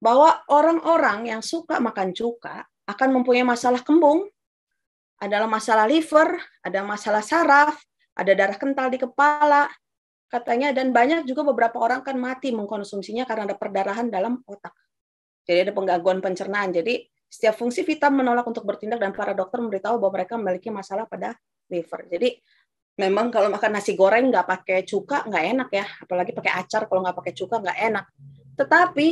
bahwa orang-orang yang suka makan cuka akan mempunyai masalah kembung, adalah masalah liver, ada masalah saraf, ada darah kental di kepala, katanya, dan banyak juga beberapa orang kan mati mengkonsumsinya karena ada perdarahan dalam otak. Jadi ada penggangguan pencernaan. Jadi setiap fungsi vital menolak untuk bertindak dan para dokter memberitahu bahwa mereka memiliki masalah pada liver. Jadi memang kalau makan nasi goreng nggak pakai cuka nggak enak ya, apalagi pakai acar kalau nggak pakai cuka nggak enak. Tetapi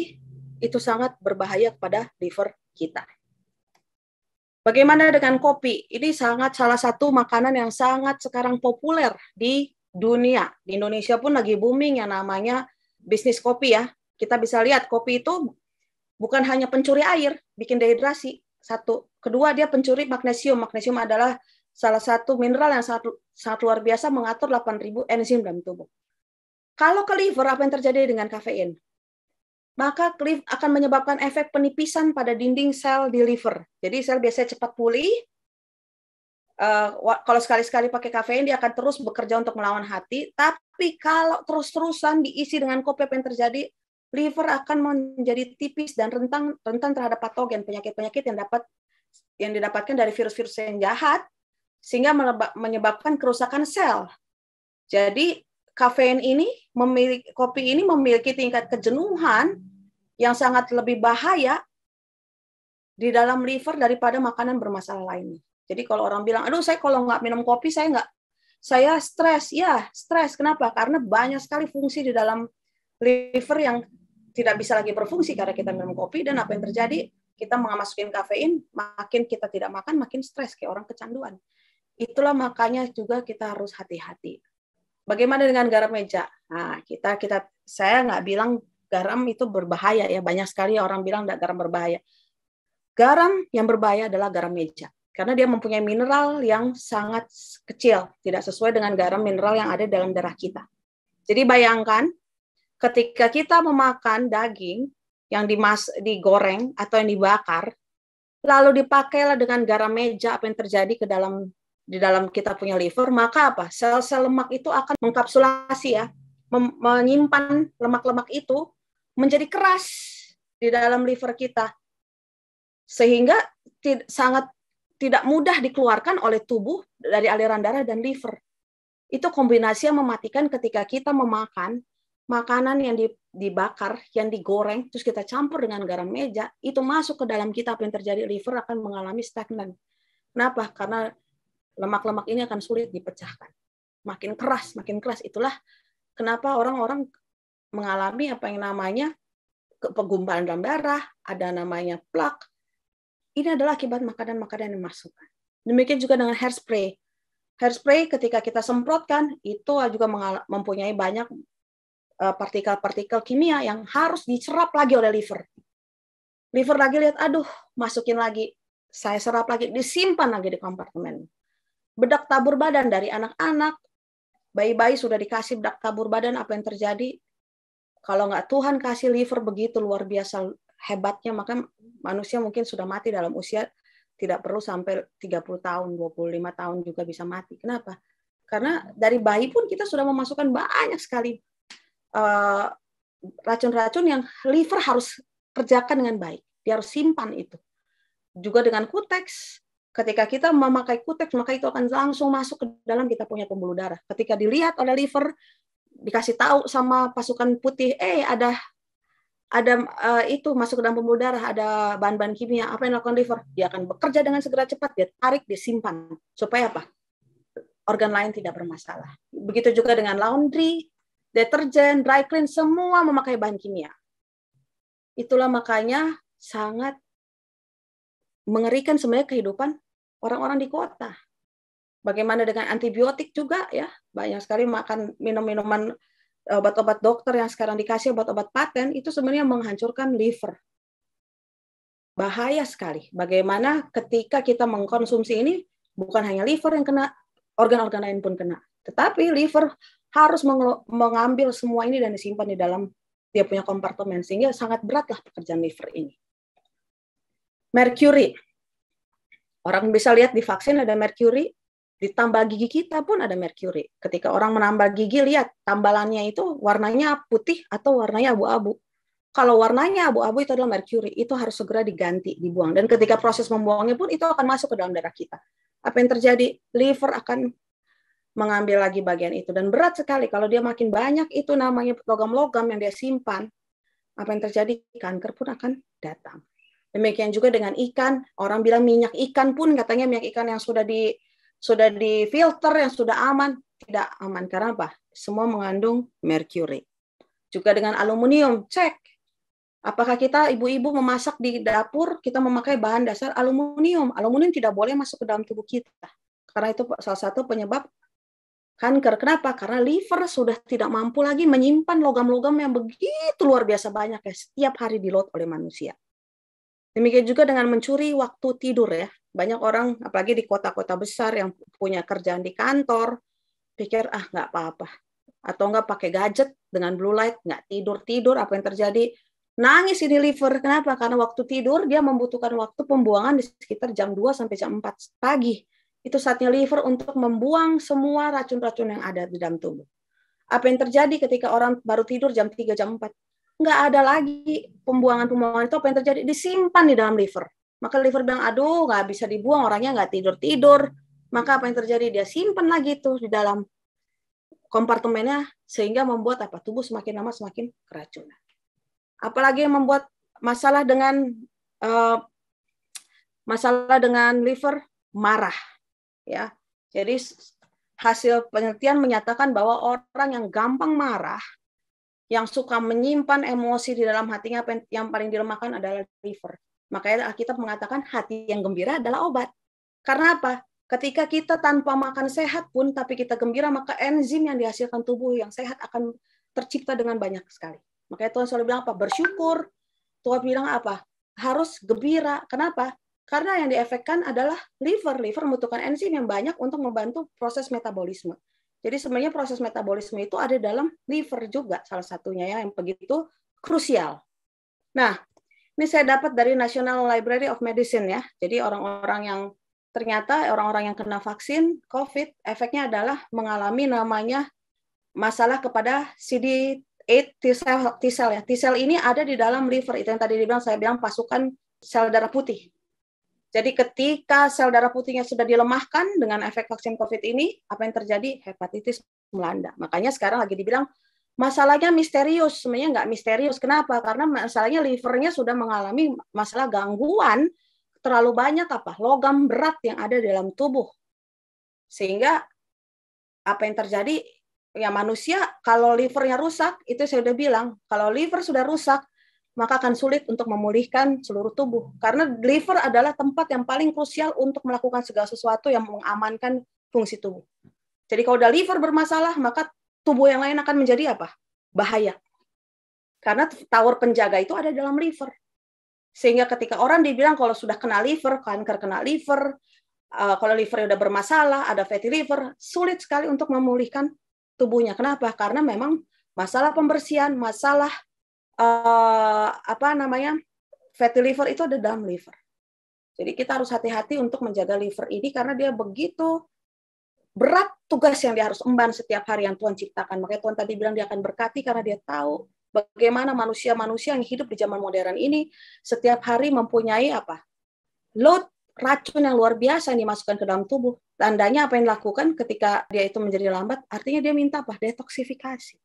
itu sangat berbahaya kepada liver kita. Bagaimana dengan kopi? Ini salah satu makanan yang sangat sekarang populer di dunia. Di Indonesia pun lagi booming yang namanya bisnis kopi ya. Kita bisa lihat kopi itu bukan hanya pencuri air, bikin dehidrasi. Satu. Kedua, dia pencuri magnesium. Magnesium adalah salah satu mineral yang sangat luar biasa, mengatur 8.000 enzim dalam tubuh. Kalau ke liver, apa yang terjadi dengan kafein? maka akan menyebabkan efek penipisan pada dinding sel di liver. Jadi sel biasanya cepat pulih. Kalau sekali-sekali pakai kafein, dia akan terus bekerja untuk melawan hati. Tapi kalau terus-terusan diisi dengan kopi, apa yang terjadi? Liver akan menjadi tipis dan rentan terhadap patogen, penyakit-penyakit yang didapatkan dari virus-virus yang jahat, sehingga menyebabkan kerusakan sel. Jadi kopi ini memiliki tingkat kejenuhan yang sangat lebih bahaya di dalam liver daripada makanan bermasalah lainnya. Jadi kalau orang bilang, aduh saya kalau nggak minum kopi saya stres. Ya, stres. Kenapa? Karena banyak sekali fungsi di dalam liver yang tidak bisa lagi berfungsi karena kita minum kopi, dan apa yang terjadi? Kita masukin kafein, makin kita tidak makan, makin stres, kayak orang kecanduan. Itulah makanya juga kita harus hati-hati. Bagaimana dengan garam meja? Nah, saya nggak bilang garam itu berbahaya ya. Banyak sekali orang bilang garam berbahaya. Garam yang berbahaya adalah garam meja. Karena dia mempunyai mineral yang sangat kecil, tidak sesuai dengan garam mineral yang ada dalam darah kita. Jadi bayangkan, ketika kita memakan daging yang digoreng atau yang dibakar, lalu dipakailah dengan garam meja, apa yang terjadi di dalam kita punya liver, maka apa? Sel-sel lemak itu akan mengkapsulasi ya, menyimpan lemak-lemak itu menjadi keras di dalam liver kita. Sehingga sangat tidak mudah dikeluarkan oleh tubuh dari aliran darah dan liver. Itu kombinasi yang mematikan ketika kita memakan makanan yang dibakar, yang digoreng, terus kita campur dengan garam meja, itu masuk ke dalam kita, apa yang terjadi? Liver akan mengalami stagnan. Kenapa? Karena lemak-lemak ini akan sulit dipecahkan. Makin keras. Itulah kenapa orang-orang mengalami apa yang namanya kegumpalan dalam darah, ada namanya plak. Ini adalah akibat makanan-makanan yang dimasukkan. Demikian juga dengan hairspray. Hairspray ketika kita semprotkan, itu juga mempunyai banyak partikel-partikel kimia yang harus diserap lagi oleh liver. Liver lagi lihat, aduh, masukin lagi, saya serap lagi, disimpan lagi di kompartemen. Bedak tabur badan dari anak-anak, bayi-bayi sudah dikasih bedak tabur badan, apa yang terjadi? Kalau nggak Tuhan kasih liver begitu luar biasa hebatnya, maka manusia mungkin sudah mati dalam usia tidak perlu sampai 30 tahun, 25 tahun juga bisa mati. Kenapa? Karena dari bayi pun kita sudah memasukkan banyak sekali racun-racun yang liver harus kerjakan dengan baik. Dia harus simpan itu. Juga dengan kuteks. Ketika kita memakai kuteks, maka itu akan langsung masuk ke dalam kita punya pembuluh darah. Ketika dilihat oleh liver, dikasih tahu sama pasukan putih, ada itu masuk ke dalam pembuluh darah, ada bahan-bahan kimia, apa yang dilakukan liver? Dia akan bekerja dengan segera cepat, dia tarik, dia simpan. Supaya apa? Organ lain tidak bermasalah. Begitu juga dengan laundry, deterjen, dry clean, semua memakai bahan kimia. Itulah makanya sangat mengerikan sebenarnya kehidupan orang-orang di kota. Bagaimana dengan antibiotik juga ya, banyak sekali minum minuman obat-obat dokter yang sekarang dikasih obat-obat paten, itu sebenarnya menghancurkan liver. Bahaya sekali. Bagaimana ketika kita mengkonsumsi ini, bukan hanya liver yang kena, organ-organ lain pun kena. Tetapi liver harus mengambil semua ini dan disimpan di dalam dia punya kompartemen, sehingga sangat beratlah pekerjaan liver ini. Merkuri. Orang bisa lihat di vaksin ada merkuri, ditambal gigi kita pun ada merkuri. Ketika orang menambal gigi, lihat tambalannya itu warnanya putih atau warnanya abu-abu. Kalau warnanya abu-abu itu adalah merkuri, itu harus segera diganti, dibuang. Dan ketika proses membuangnya pun itu akan masuk ke dalam darah kita. Apa yang terjadi? Liver akan mengambil lagi bagian itu. Dan berat sekali kalau dia makin banyak itu namanya logam-logam yang dia simpan. Apa yang terjadi? Kanker pun akan datang. Demikian juga dengan ikan. Orang bilang minyak ikan pun katanya minyak ikan yang sudah difilter, yang sudah aman. Tidak aman. Karena apa? Semua mengandung merkuri. Juga dengan aluminium. Cek. Apakah kita ibu-ibu memasak di dapur, kita memakai bahan dasar aluminium. Aluminium tidak boleh masuk ke dalam tubuh kita. Karena itu salah satu penyebab kanker. Kenapa? Karena liver sudah tidak mampu lagi menyimpan logam-logam yang begitu luar biasa banyak ya, setiap hari di-load oleh manusia. Demikian juga dengan mencuri waktu tidur ya. Banyak orang, apalagi di kota-kota besar yang punya kerjaan di kantor, pikir nggak apa-apa. Atau nggak pakai gadget dengan blue light, nggak tidur-tidur, apa yang terjadi? Nangis ini liver. Kenapa? Karena waktu tidur dia membutuhkan waktu pembuangan di sekitar jam 2 sampai jam 4 pagi. Itu saatnya liver untuk membuang semua racun-racun yang ada di dalam tubuh. Apa yang terjadi ketika orang baru tidur jam 3, jam 4? Nggak ada lagi pembuangan-pembuangan itu. Apa yang terjadi? Disimpan di dalam liver. Maka liver bilang, aduh nggak bisa dibuang, orangnya nggak tidur-tidur. Maka apa yang terjadi? Dia simpan lagi itu di dalam kompartemennya, sehingga membuat apa? Tubuh semakin lama semakin keracunan. Apalagi yang membuat masalah dengan liver, marah, ya. Jadi hasil penelitian menyatakan bahwa orang yang gampang marah, yang suka menyimpan emosi di dalam hatinya, yang paling dilemahkan adalah liver. Makanya Alkitab mengatakan hati yang gembira adalah obat. Karena apa? Ketika kita tanpa makan sehat pun, tapi kita gembira, maka enzim yang dihasilkan tubuh yang sehat akan tercipta dengan banyak sekali. Makanya Tuhan selalu bilang apa? Bersyukur. Tuhan bilang apa? Harus gembira. Kenapa? Karena yang diefekkan adalah liver. Liver membutuhkan enzim yang banyak untuk membantu proses metabolisme. Jadi sebenarnya proses metabolisme itu ada dalam liver juga, salah satunya ya, yang begitu krusial. Nah, ini saya dapat dari National Library of Medicine ya. Jadi orang-orang yang kena vaksin COVID, efeknya adalah mengalami namanya masalah kepada CD8 T-cell ya. T-cell ini ada di dalam liver. Itu yang tadi saya bilang pasukan sel darah putih. Jadi ketika sel darah putihnya sudah dilemahkan dengan efek vaksin COVID ini, apa yang terjadi? Hepatitis melanda. Makanya sekarang lagi dibilang masalahnya misterius. Sebenarnya nggak misterius. Kenapa? Karena masalahnya livernya sudah mengalami masalah gangguan terlalu banyak logam berat yang ada dalam tubuh. Sehingga apa yang terjadi? Ya manusia kalau livernya rusak, itu saya udah bilang, kalau liver sudah rusak, maka akan sulit untuk memulihkan seluruh tubuh. Karena liver adalah tempat yang paling krusial untuk melakukan segala sesuatu yang mengamankan fungsi tubuh. Jadi kalau udah liver bermasalah, maka tubuh yang lain akan menjadi apa? Bahaya. Karena tower penjaga itu ada dalam liver. Sehingga ketika orang dibilang kalau sudah kena liver, kanker kena liver, kalau livernya udah bermasalah, ada fatty liver, sulit sekali untuk memulihkan tubuhnya. Kenapa? Karena memang masalah pembersihan, masalah fatty liver itu ada dalam liver. Jadi kita harus hati-hati untuk menjaga liver ini karena dia begitu berat tugas yang dia harus emban setiap hari yang Tuhan ciptakan. Makanya Tuhan tadi bilang dia akan berkati karena dia tahu bagaimana manusia-manusia yang hidup di zaman modern ini setiap hari mempunyai load racun yang luar biasa yang dimasukkan ke dalam tubuh. Tandanya apa yang dilakukan ketika dia itu menjadi lambat, artinya dia minta detoksifikasi.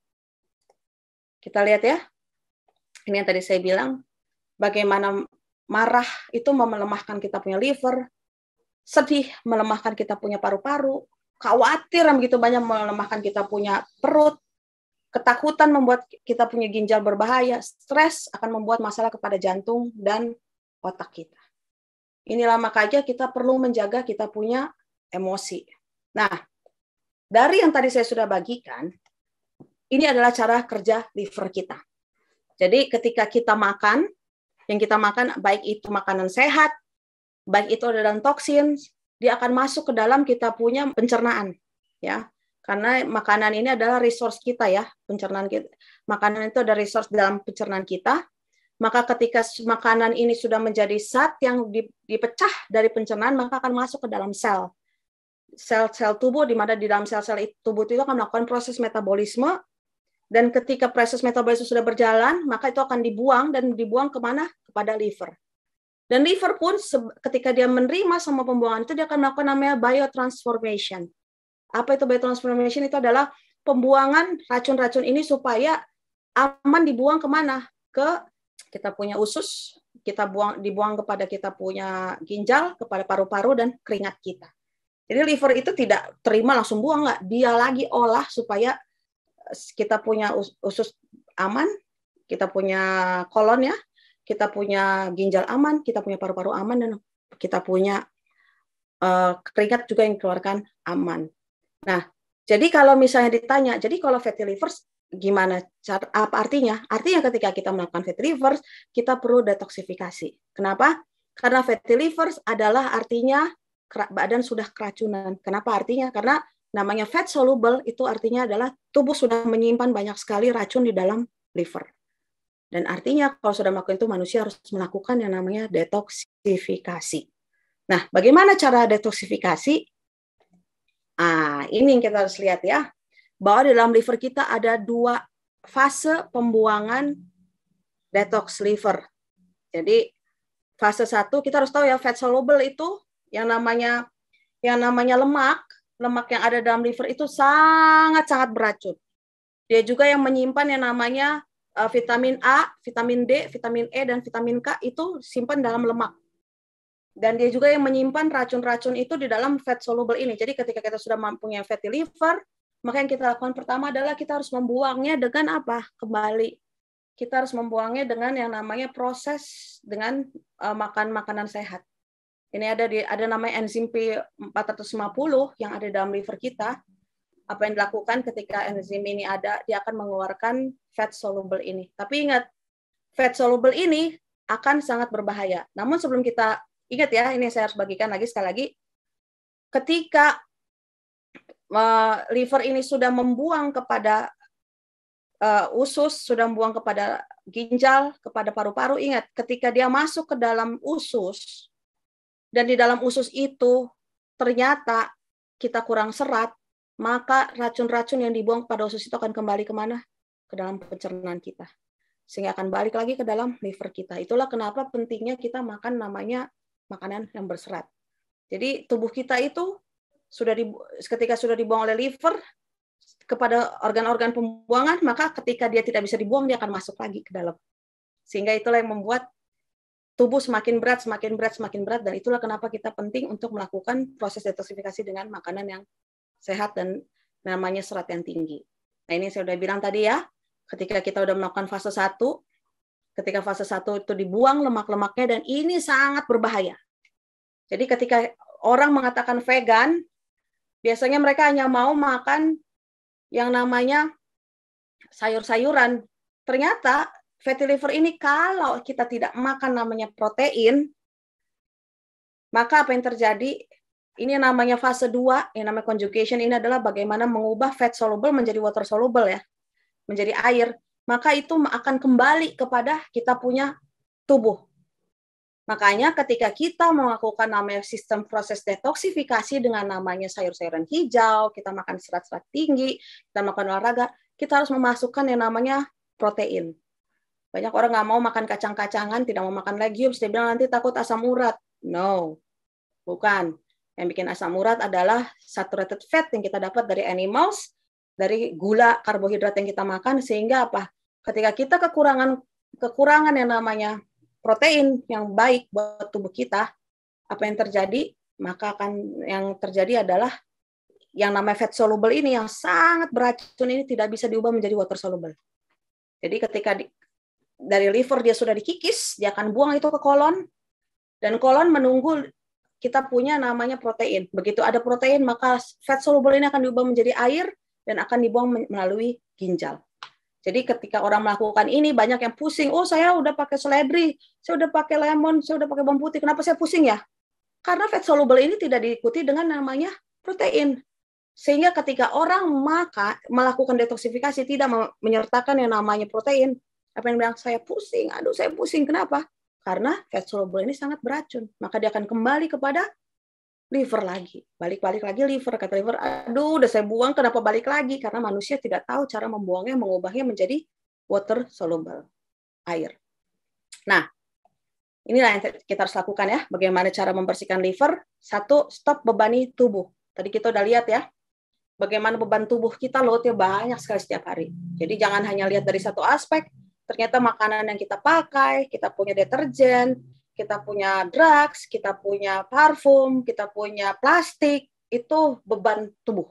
Kita lihat ya. Ini yang tadi saya bilang, bagaimana marah itu melemahkan kita punya liver, sedih melemahkan kita punya paru-paru, khawatir yang begitu banyak melemahkan kita punya perut, ketakutan membuat kita punya ginjal berbahaya, stres akan membuat masalah kepada jantung dan otak kita. Inilah makanya kita perlu menjaga kita punya emosi. Nah, dari yang tadi saya sudah bagikan, ini adalah cara kerja liver kita. Jadi ketika kita makan, yang kita makan baik itu makanan sehat, baik itu ada dalam toksin, dia akan masuk ke dalam kita punya pencernaan, ya. Karena makanan ini adalah resource kita ya, pencernaan kita. Makanan itu ada resource dalam pencernaan kita. Maka ketika makanan ini sudah menjadi zat yang dipecah dari pencernaan, maka akan masuk ke dalam sel. Sel-sel tubuh, di mana di dalam sel-sel tubuh itu akan melakukan proses metabolisme. Dan ketika proses metabolisme sudah berjalan, maka itu akan dibuang, dan dibuang kemana? Kepada liver. Dan liver pun ketika dia menerima semua pembuangan itu, dia akan melakukan namanya biotransformation. Apa itu biotransformation? Itu adalah pembuangan racun-racun ini supaya aman dibuang kemana? Ke kita punya usus, dibuang kepada kita punya ginjal, kepada paru-paru, dan keringat kita. Jadi liver itu tidak terima langsung buang, nggak. Dia lagi olah supaya kita punya usus aman, kita punya kolon ya, kita punya ginjal aman, kita punya paru-paru aman, dan kita punya keringat juga yang dikeluarkan aman. Nah, jadi kalau misalnya ditanya, jadi kalau fatty liver gimana? Apa artinya? Artinya ketika kita melakukan fatty liver, kita perlu detoksifikasi. Kenapa? Karena fatty liver adalah artinya badan sudah keracunan. Kenapa artinya? Karena namanya fat soluble itu artinya adalah tubuh sudah menyimpan banyak sekali racun di dalam liver. Dan artinya kalau sudah melakukan itu, manusia harus melakukan yang namanya detoksifikasi. Nah, bagaimana cara detoksifikasi? Ini yang kita harus lihat ya, bahwa di dalam liver kita ada 2 fase pembuangan detox liver. Jadi fase 1 kita harus tahu ya, fat soluble itu yang namanya lemak yang ada dalam liver itu sangat-sangat beracun. Dia juga yang menyimpan yang namanya vitamin A, vitamin D, vitamin E, dan vitamin K itu simpan dalam lemak. Dan dia juga yang menyimpan racun-racun itu di dalam fat soluble ini. Jadi ketika kita sudah mempunyai fatty liver, maka yang kita lakukan pertama adalah kita harus membuangnya dengan apa? Kembali. Kita harus membuangnya dengan yang namanya proses dengan makan makanan sehat. Ini ada namanya enzim P450 yang ada dalam liver kita. Apa yang dilakukan ketika enzim ini ada, dia akan mengeluarkan fat soluble ini. Tapi ingat, fat soluble ini akan sangat berbahaya. Namun sebelum kita ingat ya, ini saya harus bagikan lagi sekali lagi. Ketika liver ini sudah membuang kepada usus, sudah membuang kepada ginjal, kepada paru-paru, ingat, ketika dia masuk ke dalam usus, dan di dalam usus itu ternyata kita kurang serat, maka racun-racun yang dibuang pada usus itu akan kembali kemana? Ke dalam pencernaan kita. Sehingga akan balik lagi ke dalam liver kita. Itulah kenapa pentingnya kita makan namanya makanan yang berserat. Jadi tubuh kita itu ketika sudah dibuang oleh liver kepada organ-organ pembuangan, maka ketika dia tidak bisa dibuang, dia akan masuk lagi ke dalam. Sehingga itulah yang membuat tubuh semakin berat, dan itulah kenapa kita penting untuk melakukan proses detoksifikasi dengan makanan yang sehat dan namanya serat yang tinggi. Nah, ini saya sudah bilang tadi ya, ketika kita sudah melakukan fase 1, ketika fase 1 itu dibuang lemak-lemaknya, dan ini sangat berbahaya. Jadi ketika orang mengatakan vegan, biasanya mereka hanya mau makan yang namanya sayur-sayuran. Ternyata fatty liver ini kalau kita tidak makan namanya protein, maka apa yang terjadi? Ini namanya fase 2, yang namanya conjugation. Ini adalah bagaimana mengubah fat soluble menjadi water soluble ya, menjadi air. Maka itu akan kembali kepada kita punya tubuh. Makanya ketika kita melakukan namanya sistem proses detoksifikasi dengan namanya sayur-sayuran hijau, kita makan serat-serat tinggi, kita makan olahraga, kita harus memasukkan yang namanya protein. Banyak orang nggak mau makan kacang-kacangan, tidak mau makan legumes, dia bilang nanti takut asam urat. No, bukan. Yang bikin asam urat adalah saturated fat yang kita dapat dari animals, dari gula, karbohidrat yang kita makan, sehingga apa? Ketika kita kekurangan yang namanya protein yang baik buat tubuh kita, apa yang terjadi? Maka yang terjadi adalah yang namanya fat soluble ini yang sangat beracun ini tidak bisa diubah menjadi water soluble. Jadi ketika dari liver dia sudah dikikis, dia akan buang itu ke kolon, dan kolon menunggu kita punya namanya protein. Begitu ada protein, maka fat soluble ini akan diubah menjadi air dan akan dibuang melalui ginjal. Jadi ketika orang melakukan ini, banyak yang pusing. Oh, saya udah pakai seledri, saya udah pakai lemon, saya udah pakai bawang putih. Kenapa saya pusing ya? Karena fat soluble ini tidak diikuti dengan namanya protein. Sehingga ketika orang melakukan detoksifikasi tidak menyertakan yang namanya protein, apa yang bilang saya pusing, aduh saya pusing. Kenapa? Karena fat soluble ini sangat beracun. Maka dia akan kembali kepada liver lagi. Balik-balik lagi liver. Kata liver, aduh udah saya buang, kenapa balik lagi? Karena manusia tidak tahu cara membuangnya, mengubahnya menjadi water soluble, air. Nah, inilah yang kita harus lakukan ya. Bagaimana cara membersihkan liver? 1, stop bebani tubuh. Tadi kita udah lihat ya, bagaimana beban tubuh kita loadnya banyak sekali setiap hari. Jadi jangan hanya lihat dari satu aspek, ternyata makanan yang kita pakai, kita punya deterjen, kita punya drugs, kita punya parfum, kita punya plastik, itu beban tubuh.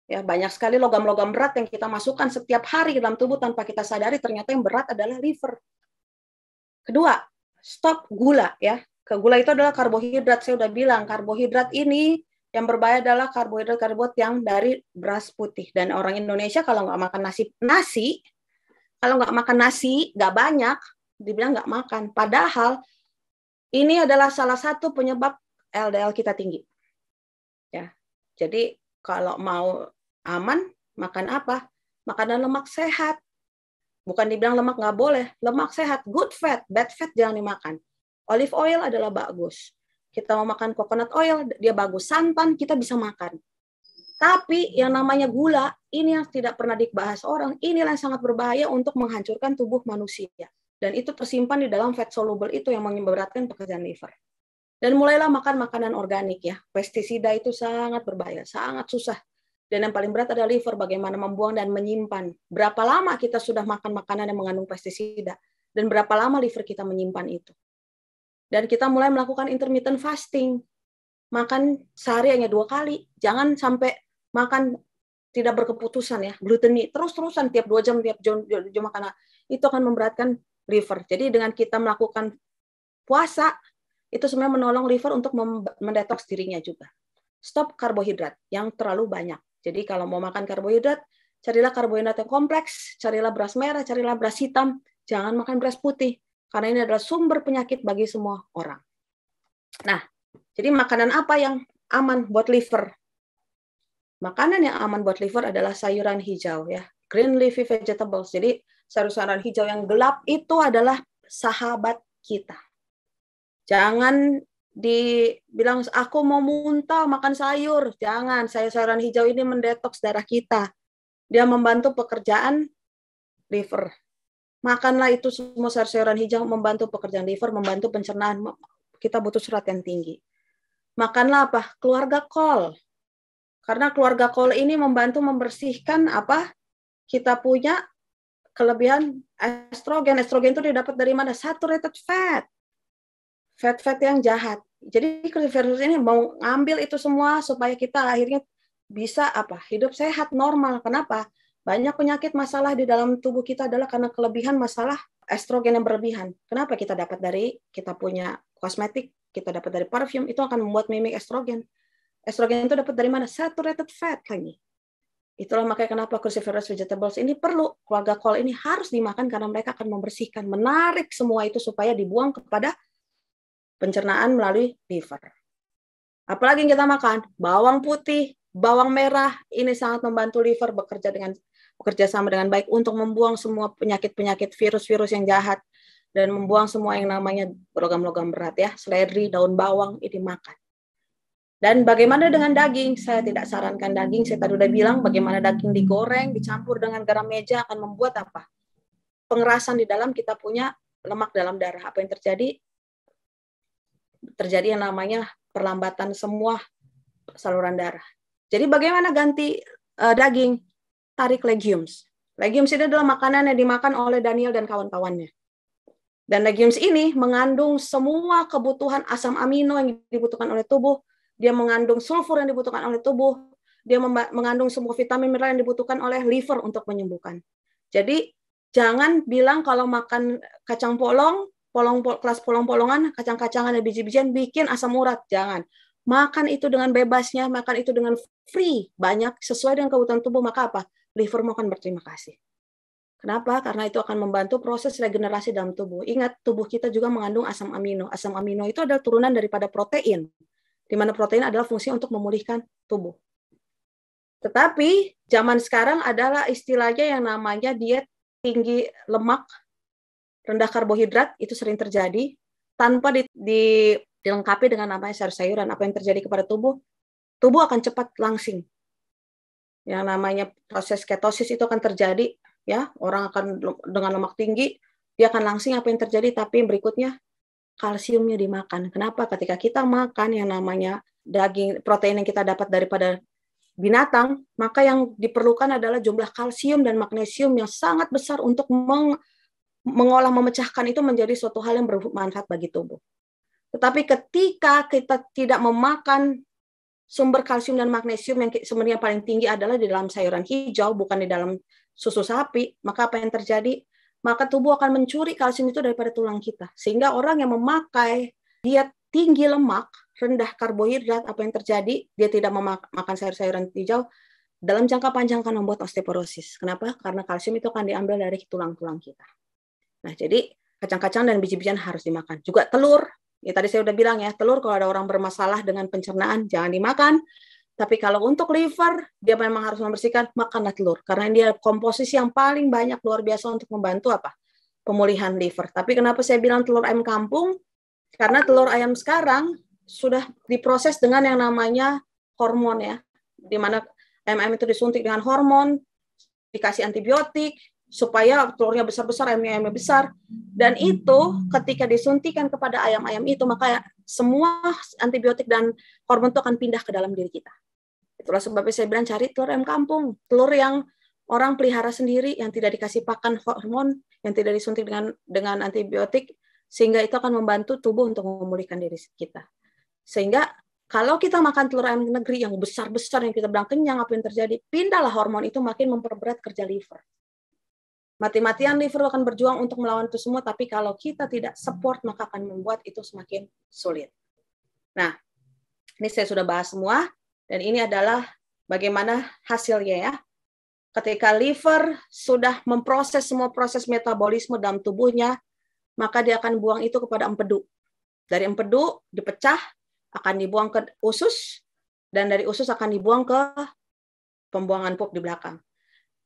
Ya, banyak sekali logam-logam berat yang kita masukkan setiap hari dalam tubuh tanpa kita sadari, ternyata yang berat adalah liver. Kedua, stop gula ya. Gula itu adalah karbohidrat. Saya udah bilang, karbohidrat ini yang berbahaya adalah karbohidrat yang dari beras putih. Dan orang Indonesia kalau nggak makan nasi, kalau nggak makan nasi, nggak banyak, dibilang nggak makan. Padahal ini adalah salah satu penyebab LDL kita tinggi. Ya, jadi kalau mau aman, makan apa? Makanan lemak sehat. Bukan dibilang lemak nggak boleh, lemak sehat, good fat, bad fat jangan dimakan. Olive oil adalah bagus. Kita mau makan coconut oil, dia bagus. Santan kita bisa makan. Tapi yang namanya gula, ini yang tidak pernah dibahas orang, inilah yang sangat berbahaya untuk menghancurkan tubuh manusia. Dan itu tersimpan di dalam fat soluble itu yang memberatkan pekerjaan liver. Dan mulailah makan makanan organik ya. Pestisida itu sangat berbahaya, sangat susah. Dan yang paling berat adalah liver, bagaimana membuang dan menyimpan. Berapa lama kita sudah makan makanan yang mengandung pestisida, dan berapa lama liver kita menyimpan itu. Dan kita mulai melakukan intermittent fasting. Makan sehari hanya 2 kali. Jangan sampai makan tidak berkeputusan ya, gluteni terus-terusan tiap 2 jam makan. Itu akan memberatkan liver. Jadi dengan kita melakukan puasa, itu sebenarnya menolong liver untuk mendetoks dirinya juga. Stop karbohidrat yang terlalu banyak. Jadi kalau mau makan karbohidrat, carilah karbohidrat yang kompleks, carilah beras merah, carilah beras hitam, jangan makan beras putih. Karena ini adalah sumber penyakit bagi semua orang. Nah, jadi makanan apa yang aman buat liver? Makanan yang aman buat liver adalah sayuran hijau ya, green leafy vegetables. Jadi sayuran hijau yang gelap itu adalah sahabat kita. Jangan dibilang aku mau muntah makan sayur. Jangan, sayuran hijau ini mendetoks darah kita. Dia membantu pekerjaan liver. Makanlah itu semua sayuran hijau, membantu pekerjaan liver, membantu pencernaan. Kita butuh serat yang tinggi. Makanlah apa? Keluarga kol. Karena keluarga kol ini membantu membersihkan apa? Kita punya kelebihan estrogen. Estrogen itu didapat dari mana? Saturated fat. Fat-fat yang jahat. Jadi virus ini mau ngambil itu semua supaya kita akhirnya bisa apa? Hidup sehat, normal. Kenapa? Banyak penyakit masalah di dalam tubuh kita adalah karena kelebihan masalah estrogen yang berlebihan. Kenapa kita dapat dari kita punya kosmetik, kita dapat dari parfum, itu akan membuat mimik estrogen. Estrogen itu dapat dari mana? Saturated fat lagi. Itulah makanya kenapa cruciferous vegetables ini perlu. Keluarga kol ini harus dimakan karena mereka akan membersihkan, menarik semua itu supaya dibuang kepada pencernaan melalui liver. Apalagi yang kita makan? Bawang putih, bawang merah, ini sangat membantu liver bekerja sama dengan baik untuk membuang semua penyakit-penyakit virus-virus yang jahat dan membuang semua yang namanya logam-logam berat ya, seledri, daun bawang ini makan. Dan bagaimana dengan daging? Saya tidak sarankan daging. Saya tadi udah bilang bagaimana daging digoreng, dicampur dengan garam meja akan membuat apa? Pengerasan di dalam kita punya lemak dalam darah. Apa yang terjadi? Terjadi yang namanya perlambatan semua saluran darah. Jadi bagaimana ganti daging? Tarik legumes. Legumes ini adalah makanan yang dimakan oleh Daniel dan kawan-kawannya. Dan legumes ini mengandung semua kebutuhan asam amino yang dibutuhkan oleh tubuh. Dia mengandung sulfur yang dibutuhkan oleh tubuh. Dia mengandung semua vitamin mineral yang dibutuhkan oleh liver untuk menyembuhkan. Jadi jangan bilang kalau makan kacang polong, kelas polong-polongan, kacang-kacangan dan biji-bijian bikin asam urat. Jangan. Makan itu dengan bebasnya, makan itu dengan free, banyak sesuai dengan kebutuhan tubuh, maka apa? Liver mau akan berterima kasih. Kenapa? Karena itu akan membantu proses regenerasi dalam tubuh. Ingat, tubuh kita juga mengandung asam amino. Asam amino itu adalah turunan daripada protein, di mana protein adalah fungsi untuk memulihkan tubuh. Tetapi zaman sekarang adalah istilahnya yang namanya diet tinggi lemak, rendah karbohidrat, itu sering terjadi tanpa dilengkapi dengan namanya sayur-sayuran. Apa yang terjadi kepada tubuh? Tubuh akan cepat langsing. Yang namanya proses ketosis itu akan terjadi, ya, orang akan dengan lemak tinggi, dia akan langsing. Apa yang terjadi? Tapi berikutnya kalsiumnya dimakan. Kenapa? Ketika kita makan yang namanya daging, protein yang kita dapat daripada binatang, maka yang diperlukan adalah jumlah kalsium dan magnesium yang sangat besar untuk mengolah, memecahkan itu menjadi suatu hal yang bermanfaat bagi tubuh. Tetapi ketika kita tidak memakan sumber kalsium dan magnesium yang sebenarnya paling tinggi adalah di dalam sayuran hijau, bukan di dalam susu sapi, maka apa yang terjadi? Maka tubuh akan mencuri kalsium itu daripada tulang kita. Sehingga orang yang memakai diet tinggi lemak, rendah karbohidrat, apa yang terjadi? Dia tidak memakan sayur-sayuran hijau, dalam jangka panjang akan membuat osteoporosis. Kenapa? Karena kalsium itu akan diambil dari tulang-tulang kita. Nah, jadi kacang-kacang dan biji-bijian harus dimakan. Juga telur. Ya, tadi saya udah bilang ya, telur kalau ada orang bermasalah dengan pencernaan, jangan dimakan. Tapi kalau untuk liver, dia memang harus membersihkan, makanlah telur. Karena dia komposisi yang paling banyak, luar biasa untuk membantu apa? Pemulihan liver. Tapi kenapa saya bilang telur ayam kampung? Karena telur ayam sekarang sudah diproses dengan yang namanya hormon ya. Di mana ayam-ayam itu disuntik dengan hormon, dikasih antibiotik, supaya telurnya besar-besar, ayamnya besar. Dan itu ketika disuntikan kepada ayam-ayam itu, maka semua antibiotik dan hormon itu akan pindah ke dalam diri kita. Itulah sebabnya saya bilang cari telur ayam kampung. Telur yang orang pelihara sendiri, yang tidak dikasih pakan hormon, yang tidak disuntik dengan antibiotik, sehingga itu akan membantu tubuh untuk memulihkan diri kita. Sehingga kalau kita makan telur ayam negeri yang besar-besar, yang kita bilang kenyang, apa yang terjadi? Pindahlah hormon itu makin memperberat kerja liver. Mati-matian liver akan berjuang untuk melawan itu semua, tapi kalau kita tidak support, maka akan membuat itu semakin sulit. Nah, ini saya sudah bahas semua. Dan ini adalah bagaimana hasilnya ya. Ketika liver sudah memproses semua proses metabolisme dalam tubuhnya, maka dia akan buang itu kepada empedu. Dari empedu dipecah, akan dibuang ke usus, dan dari usus akan dibuang ke pembuangan pup di belakang.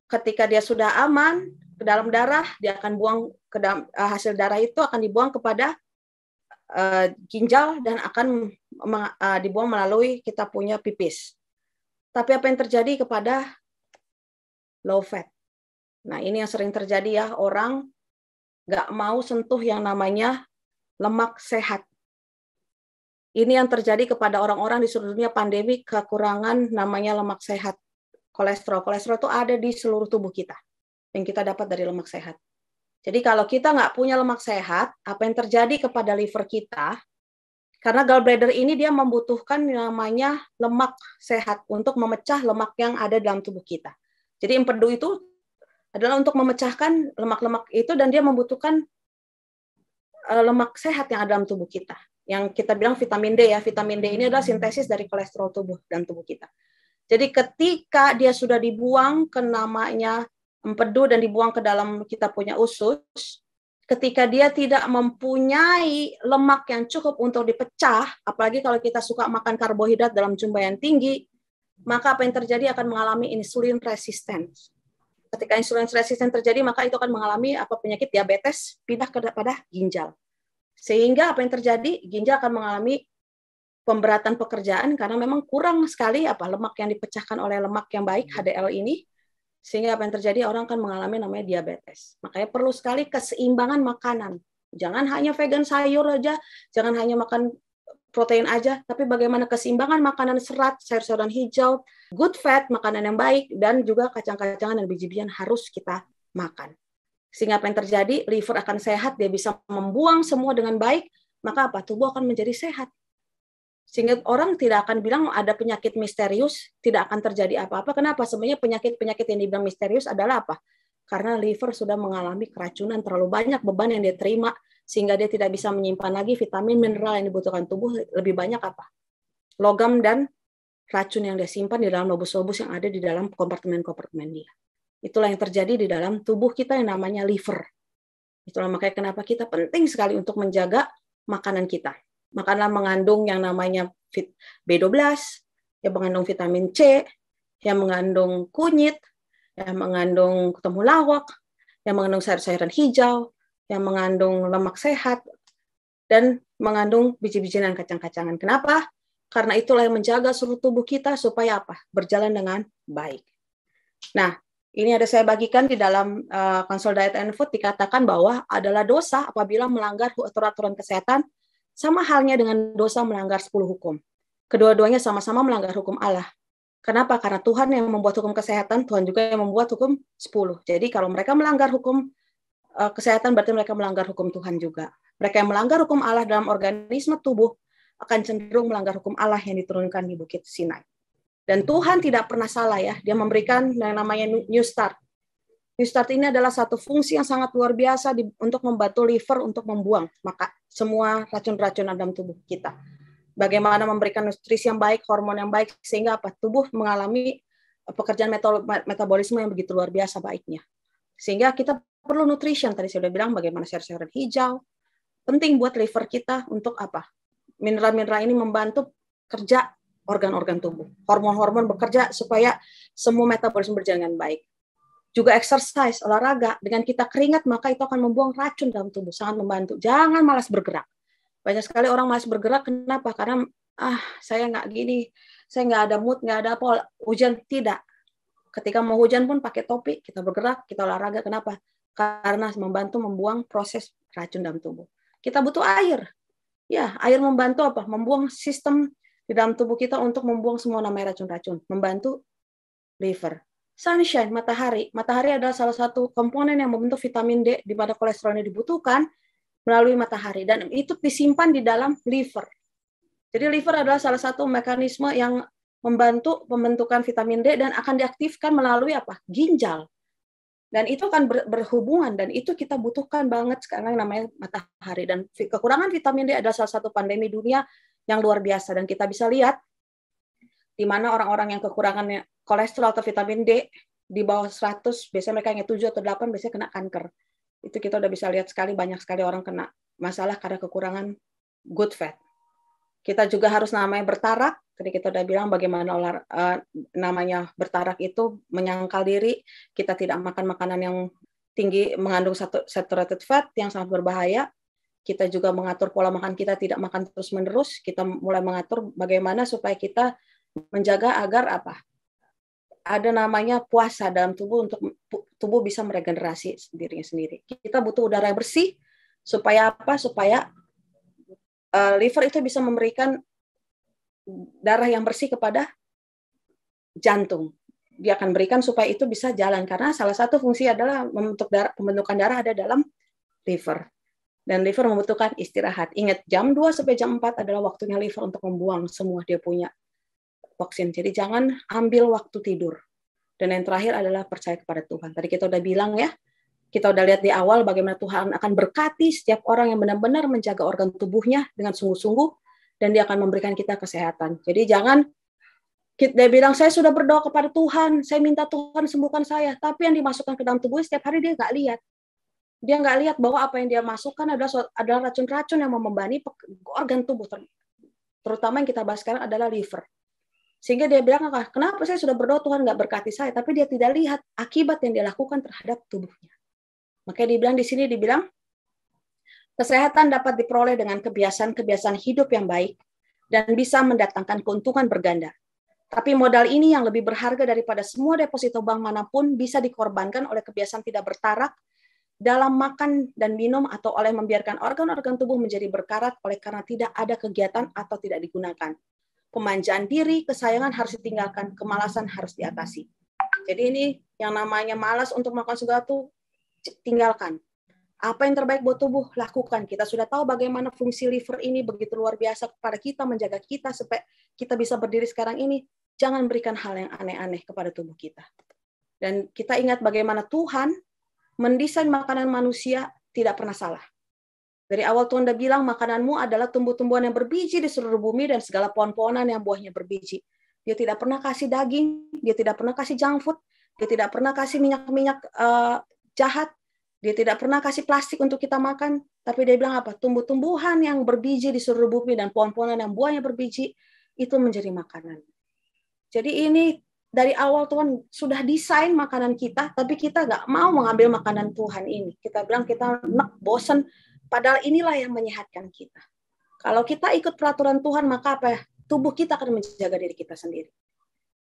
Ketika dia sudah aman ke dalam darah, dia akan buang ke dalam, hasil darah itu akan dibuang kepada ginjal dan akan dibuang melalui kita punya pipis. Tapi apa yang terjadi kepada low fat? Nah, ini yang sering terjadi ya, orang nggak mau sentuh yang namanya lemak sehat. Ini yang terjadi kepada orang-orang di seluruh dunia, pandemi kekurangan namanya lemak sehat. Kolesterol itu ada di seluruh tubuh kita, yang kita dapat dari lemak sehat. Jadi kalau kita nggak punya lemak sehat, apa yang terjadi kepada liver kita? Karena gallbladder ini dia membutuhkan namanya lemak sehat untuk memecah lemak yang ada dalam tubuh kita. Jadi empedu itu adalah untuk memecahkan lemak-lemak itu, dan dia membutuhkan lemak sehat yang ada dalam tubuh kita. Yang kita bilang vitamin D ya. Vitamin D ini adalah sintesis dari kolesterol tubuh dan tubuh kita. Jadi ketika dia sudah dibuang ke namanya empedu dan dibuang ke dalam kita punya usus, ketika dia tidak mempunyai lemak yang cukup untuk dipecah, apalagi kalau kita suka makan karbohidrat dalam jumlah yang tinggi, maka apa yang terjadi akan mengalami insulin resistance. Ketika insulin resistance terjadi, maka itu akan mengalami penyakit diabetes pindah kepada ginjal. Sehingga apa yang terjadi? Ginjal akan mengalami pemberatan pekerjaan karena memang kurang sekali lemak yang dipecahkan oleh lemak yang baik, HDL ini. Sehingga apa yang terjadi? Orang akan mengalami namanya diabetes. Makanya perlu sekali keseimbangan makanan. Jangan hanya vegan sayur aja, jangan hanya makan protein aja, tapi bagaimana keseimbangan makanan serat, sayur-sayuran hijau, good fat, makanan yang baik, dan juga kacang-kacangan dan biji-bijian harus kita makan. Sehingga apa yang terjadi? Liver akan sehat, dia bisa membuang semua dengan baik, maka tubuh akan menjadi sehat. Sehingga orang tidak akan bilang ada penyakit misterius, tidak akan terjadi apa-apa. Kenapa? Sebenarnya penyakit-penyakit yang dibilang misterius adalah apa? Karena liver sudah mengalami keracunan, terlalu banyak beban yang dia terima, sehingga dia tidak bisa menyimpan lagi vitamin, mineral yang dibutuhkan tubuh. Lebih banyak logam dan racun yang dia simpan di dalam lobus-lobus yang ada di dalam kompartemen-kompartemen dia. Itulah yang terjadi di dalam tubuh kita yang namanya liver. Itulah makanya kenapa kita penting sekali untuk menjaga makanan kita. Makanan mengandung yang namanya B12, yang mengandung vitamin C, yang mengandung kunyit, yang mengandung temulawak, yang mengandung sayur-sayuran hijau, yang mengandung lemak sehat, dan mengandung biji-bijian dan kacang-kacangan. Kenapa? Karena itulah yang menjaga seluruh tubuh kita supaya berjalan dengan baik. Nah, ini ada saya bagikan di dalam Consult Diet and Food, dikatakan bahwa adalah dosa apabila melanggar aturan kesehatan, sama halnya dengan dosa melanggar 10 hukum. Kedua-duanya sama-sama melanggar hukum Allah. Kenapa? Karena Tuhan yang membuat hukum kesehatan, Tuhan juga yang membuat hukum 10. Jadi kalau mereka melanggar hukum kesehatan, berarti mereka melanggar hukum Tuhan juga. Mereka yang melanggar hukum Allah dalam organisme tubuh akan cenderung melanggar hukum Allah yang diturunkan di Bukit Sinai. Dan Tuhan tidak pernah salah ya, dia memberikan yang namanya New Start. New Start ini adalah satu fungsi yang sangat luar biasa untuk membantu liver untuk membuang semua racun-racun dalam tubuh kita. Bagaimana memberikan nutrisi yang baik, hormon yang baik, sehingga tubuh mengalami pekerjaan metabolisme yang begitu luar biasa baiknya. Sehingga kita perlu nutrition, tadi saya sudah bilang bagaimana sayur-sayuran hijau, penting buat liver kita untuk mineral-mineral ini membantu kerja organ-organ tubuh. Hormon-hormon bekerja supaya semua metabolisme berjalan dengan baik. Juga exercise, olahraga, dengan kita keringat maka itu akan membuang racun dalam tubuh, sangat membantu. Jangan malas bergerak. Banyak sekali orang malas bergerak, kenapa? Karena saya nggak gini, saya nggak ada mood, nggak ada apa, hujan, tidak. Ketika mau hujan pun pakai topi, kita bergerak, kita olahraga, kenapa? Karena membantu membuang proses racun dalam tubuh. Kita butuh air. Ya, air membantu apa? Membuang sistem di dalam tubuh kita untuk membuang semua namanya racun-racun. Membantu liver. Sunshine, matahari. Matahari adalah salah satu komponen yang membentuk vitamin D di mana kolesterolnya dibutuhkan melalui matahari. Dan itu disimpan di dalam liver. Jadi liver adalah salah satu mekanisme yang membantu pembentukan vitamin D dan akan diaktifkan melalui apa? Ginjal. Dan itu akan berhubungan dan itu kita butuhkan banget sekarang namanya matahari. Dan kekurangan vitamin D adalah salah satu pandemi dunia yang luar biasa. Dan kita bisa lihat di mana orang-orang yang kekurangannya kolesterol atau vitamin D di bawah 100, biasanya mereka yang 7 atau 8 biasanya kena kanker. Itu kita udah bisa lihat sekali, banyak sekali orang kena masalah karena kekurangan good fat. Kita juga harus namanya bertarak. Tadi kita udah bilang bagaimana namanya bertarak itu menyangkal diri. Kita tidak makan makanan yang tinggi mengandung saturated fat yang sangat berbahaya. Kita juga mengatur pola makan kita, tidak makan terus-menerus. Kita mulai mengatur bagaimana supaya kita menjaga agar apa? Ada namanya puasa dalam tubuh untuk tubuh bisa meregenerasi dirinya sendiri. Kita butuh udara yang bersih supaya apa? Supaya liver itu bisa memberikan darah yang bersih kepada jantung. Dia akan berikan supaya itu bisa jalan karena salah satu fungsi adalah pembentukan darah ada dalam liver. Dan liver membutuhkan istirahat. Ingat, jam 2 sampai jam 4 adalah waktunya liver untuk membuang semua dia punya toksin. Jadi jangan ambil waktu tidur. Dan yang terakhir adalah percaya kepada Tuhan. Tadi kita udah bilang ya, kita udah lihat di awal bagaimana Tuhan akan berkati setiap orang yang benar-benar menjaga organ tubuhnya dengan sungguh-sungguh dan dia akan memberikan kita kesehatan. Jadi jangan dia bilang saya sudah berdoa kepada Tuhan, saya minta Tuhan sembuhkan saya, tapi yang dimasukkan ke dalam tubuhnya setiap hari dia nggak lihat. Dia nggak lihat bahwa apa yang dia masukkan adalah racun-racun yang membebani organ tubuh, terutama yang kita bahas sekarang adalah liver. Sehingga dia bilang, kenapa saya sudah berdoa Tuhan nggak berkati saya, tapi dia tidak lihat akibat yang dia lakukan terhadap tubuhnya. Makanya dibilang di sini dibilang kesehatan dapat diperoleh dengan kebiasaan-kebiasaan hidup yang baik dan bisa mendatangkan keuntungan berganda. Tapi modal ini yang lebih berharga daripada semua deposito bank manapun bisa dikorbankan oleh kebiasaan tidak bertarak dalam makan dan minum atau oleh membiarkan organ-organ tubuh menjadi berkarat oleh karena tidak ada kegiatan atau tidak digunakan. Pemanjaan diri, kesayangan harus ditinggalkan, kemalasan harus diatasi. Jadi ini yang namanya malas untuk melakukan sesuatu, tinggalkan. Apa yang terbaik buat tubuh, lakukan. Kita sudah tahu bagaimana fungsi liver ini begitu luar biasa kepada kita, menjaga kita supaya kita bisa berdiri sekarang ini. Jangan berikan hal yang aneh-aneh kepada tubuh kita. Dan kita ingat bagaimana Tuhan mendesain makanan manusia tidak pernah salah. Dari awal Tuhan udah bilang makananmu adalah tumbuh-tumbuhan yang berbiji di seluruh bumi dan segala pohon-pohonan yang buahnya berbiji. Dia tidak pernah kasih daging, dia tidak pernah kasih junk food, dia tidak pernah kasih minyak-minyak jahat, dia tidak pernah kasih plastik untuk kita makan, tapi dia bilang apa? Tumbuh-tumbuhan yang berbiji di seluruh bumi dan pohon-pohonan yang buahnya berbiji itu menjadi makanan. Jadi ini dari awal Tuhan sudah desain makanan kita, tapi kita nggak mau mengambil makanan Tuhan ini. Kita bilang kita bosan. Padahal inilah yang menyehatkan kita. Kalau kita ikut peraturan Tuhan, maka apa ya? Tubuh kita akan menjaga diri kita sendiri.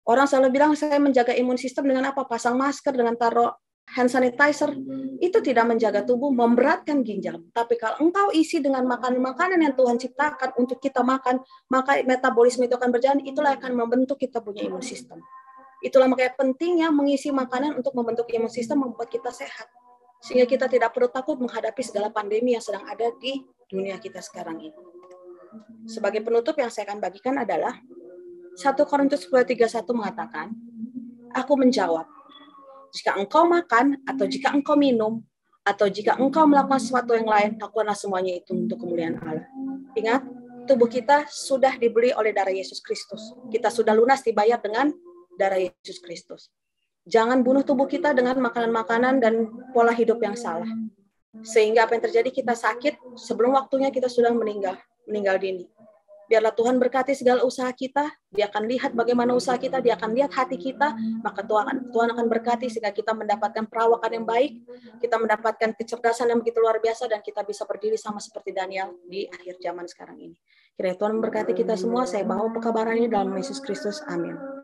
Orang selalu bilang, saya menjaga imun sistem dengan apa? Pasang masker, dengan taruh hand sanitizer. Itu tidak menjaga tubuh, memberatkan ginjal. Tapi kalau engkau isi dengan makanan-makanan yang Tuhan ciptakan untuk kita makan, maka metabolisme itu akan berjalan, itulah yang akan membentuk kita punya imun sistem. Itulah makanya pentingnya mengisi makanan untuk membentuk imun sistem, membuat kita sehat. Sehingga kita tidak perlu takut menghadapi segala pandemi yang sedang ada di dunia kita sekarang ini. Sebagai penutup yang saya akan bagikan adalah 1 Korintus 10:31 mengatakan, aku menjawab, jika engkau makan, atau jika engkau minum, atau jika engkau melakukan sesuatu yang lain, lakukanlah semuanya itu untuk kemuliaan Allah. Ingat, tubuh kita sudah dibeli oleh darah Yesus Kristus. Kita sudah lunas dibayar dengan darah Yesus Kristus. Jangan bunuh tubuh kita dengan makanan-makanan dan pola hidup yang salah. Sehingga apa yang terjadi, kita sakit, sebelum waktunya kita sudah meninggal dini. Biarlah Tuhan berkati segala usaha kita. Dia akan lihat bagaimana usaha kita, dia akan lihat hati kita, maka Tuhan akan berkati sehingga kita mendapatkan perawakan yang baik, kita mendapatkan kecerdasan yang begitu luar biasa, dan kita bisa berdiri sama seperti Daniel di akhir zaman sekarang ini. Kiranya Tuhan memberkati kita semua. Saya bawa pekabaran ini dalam Yesus Kristus. Amin.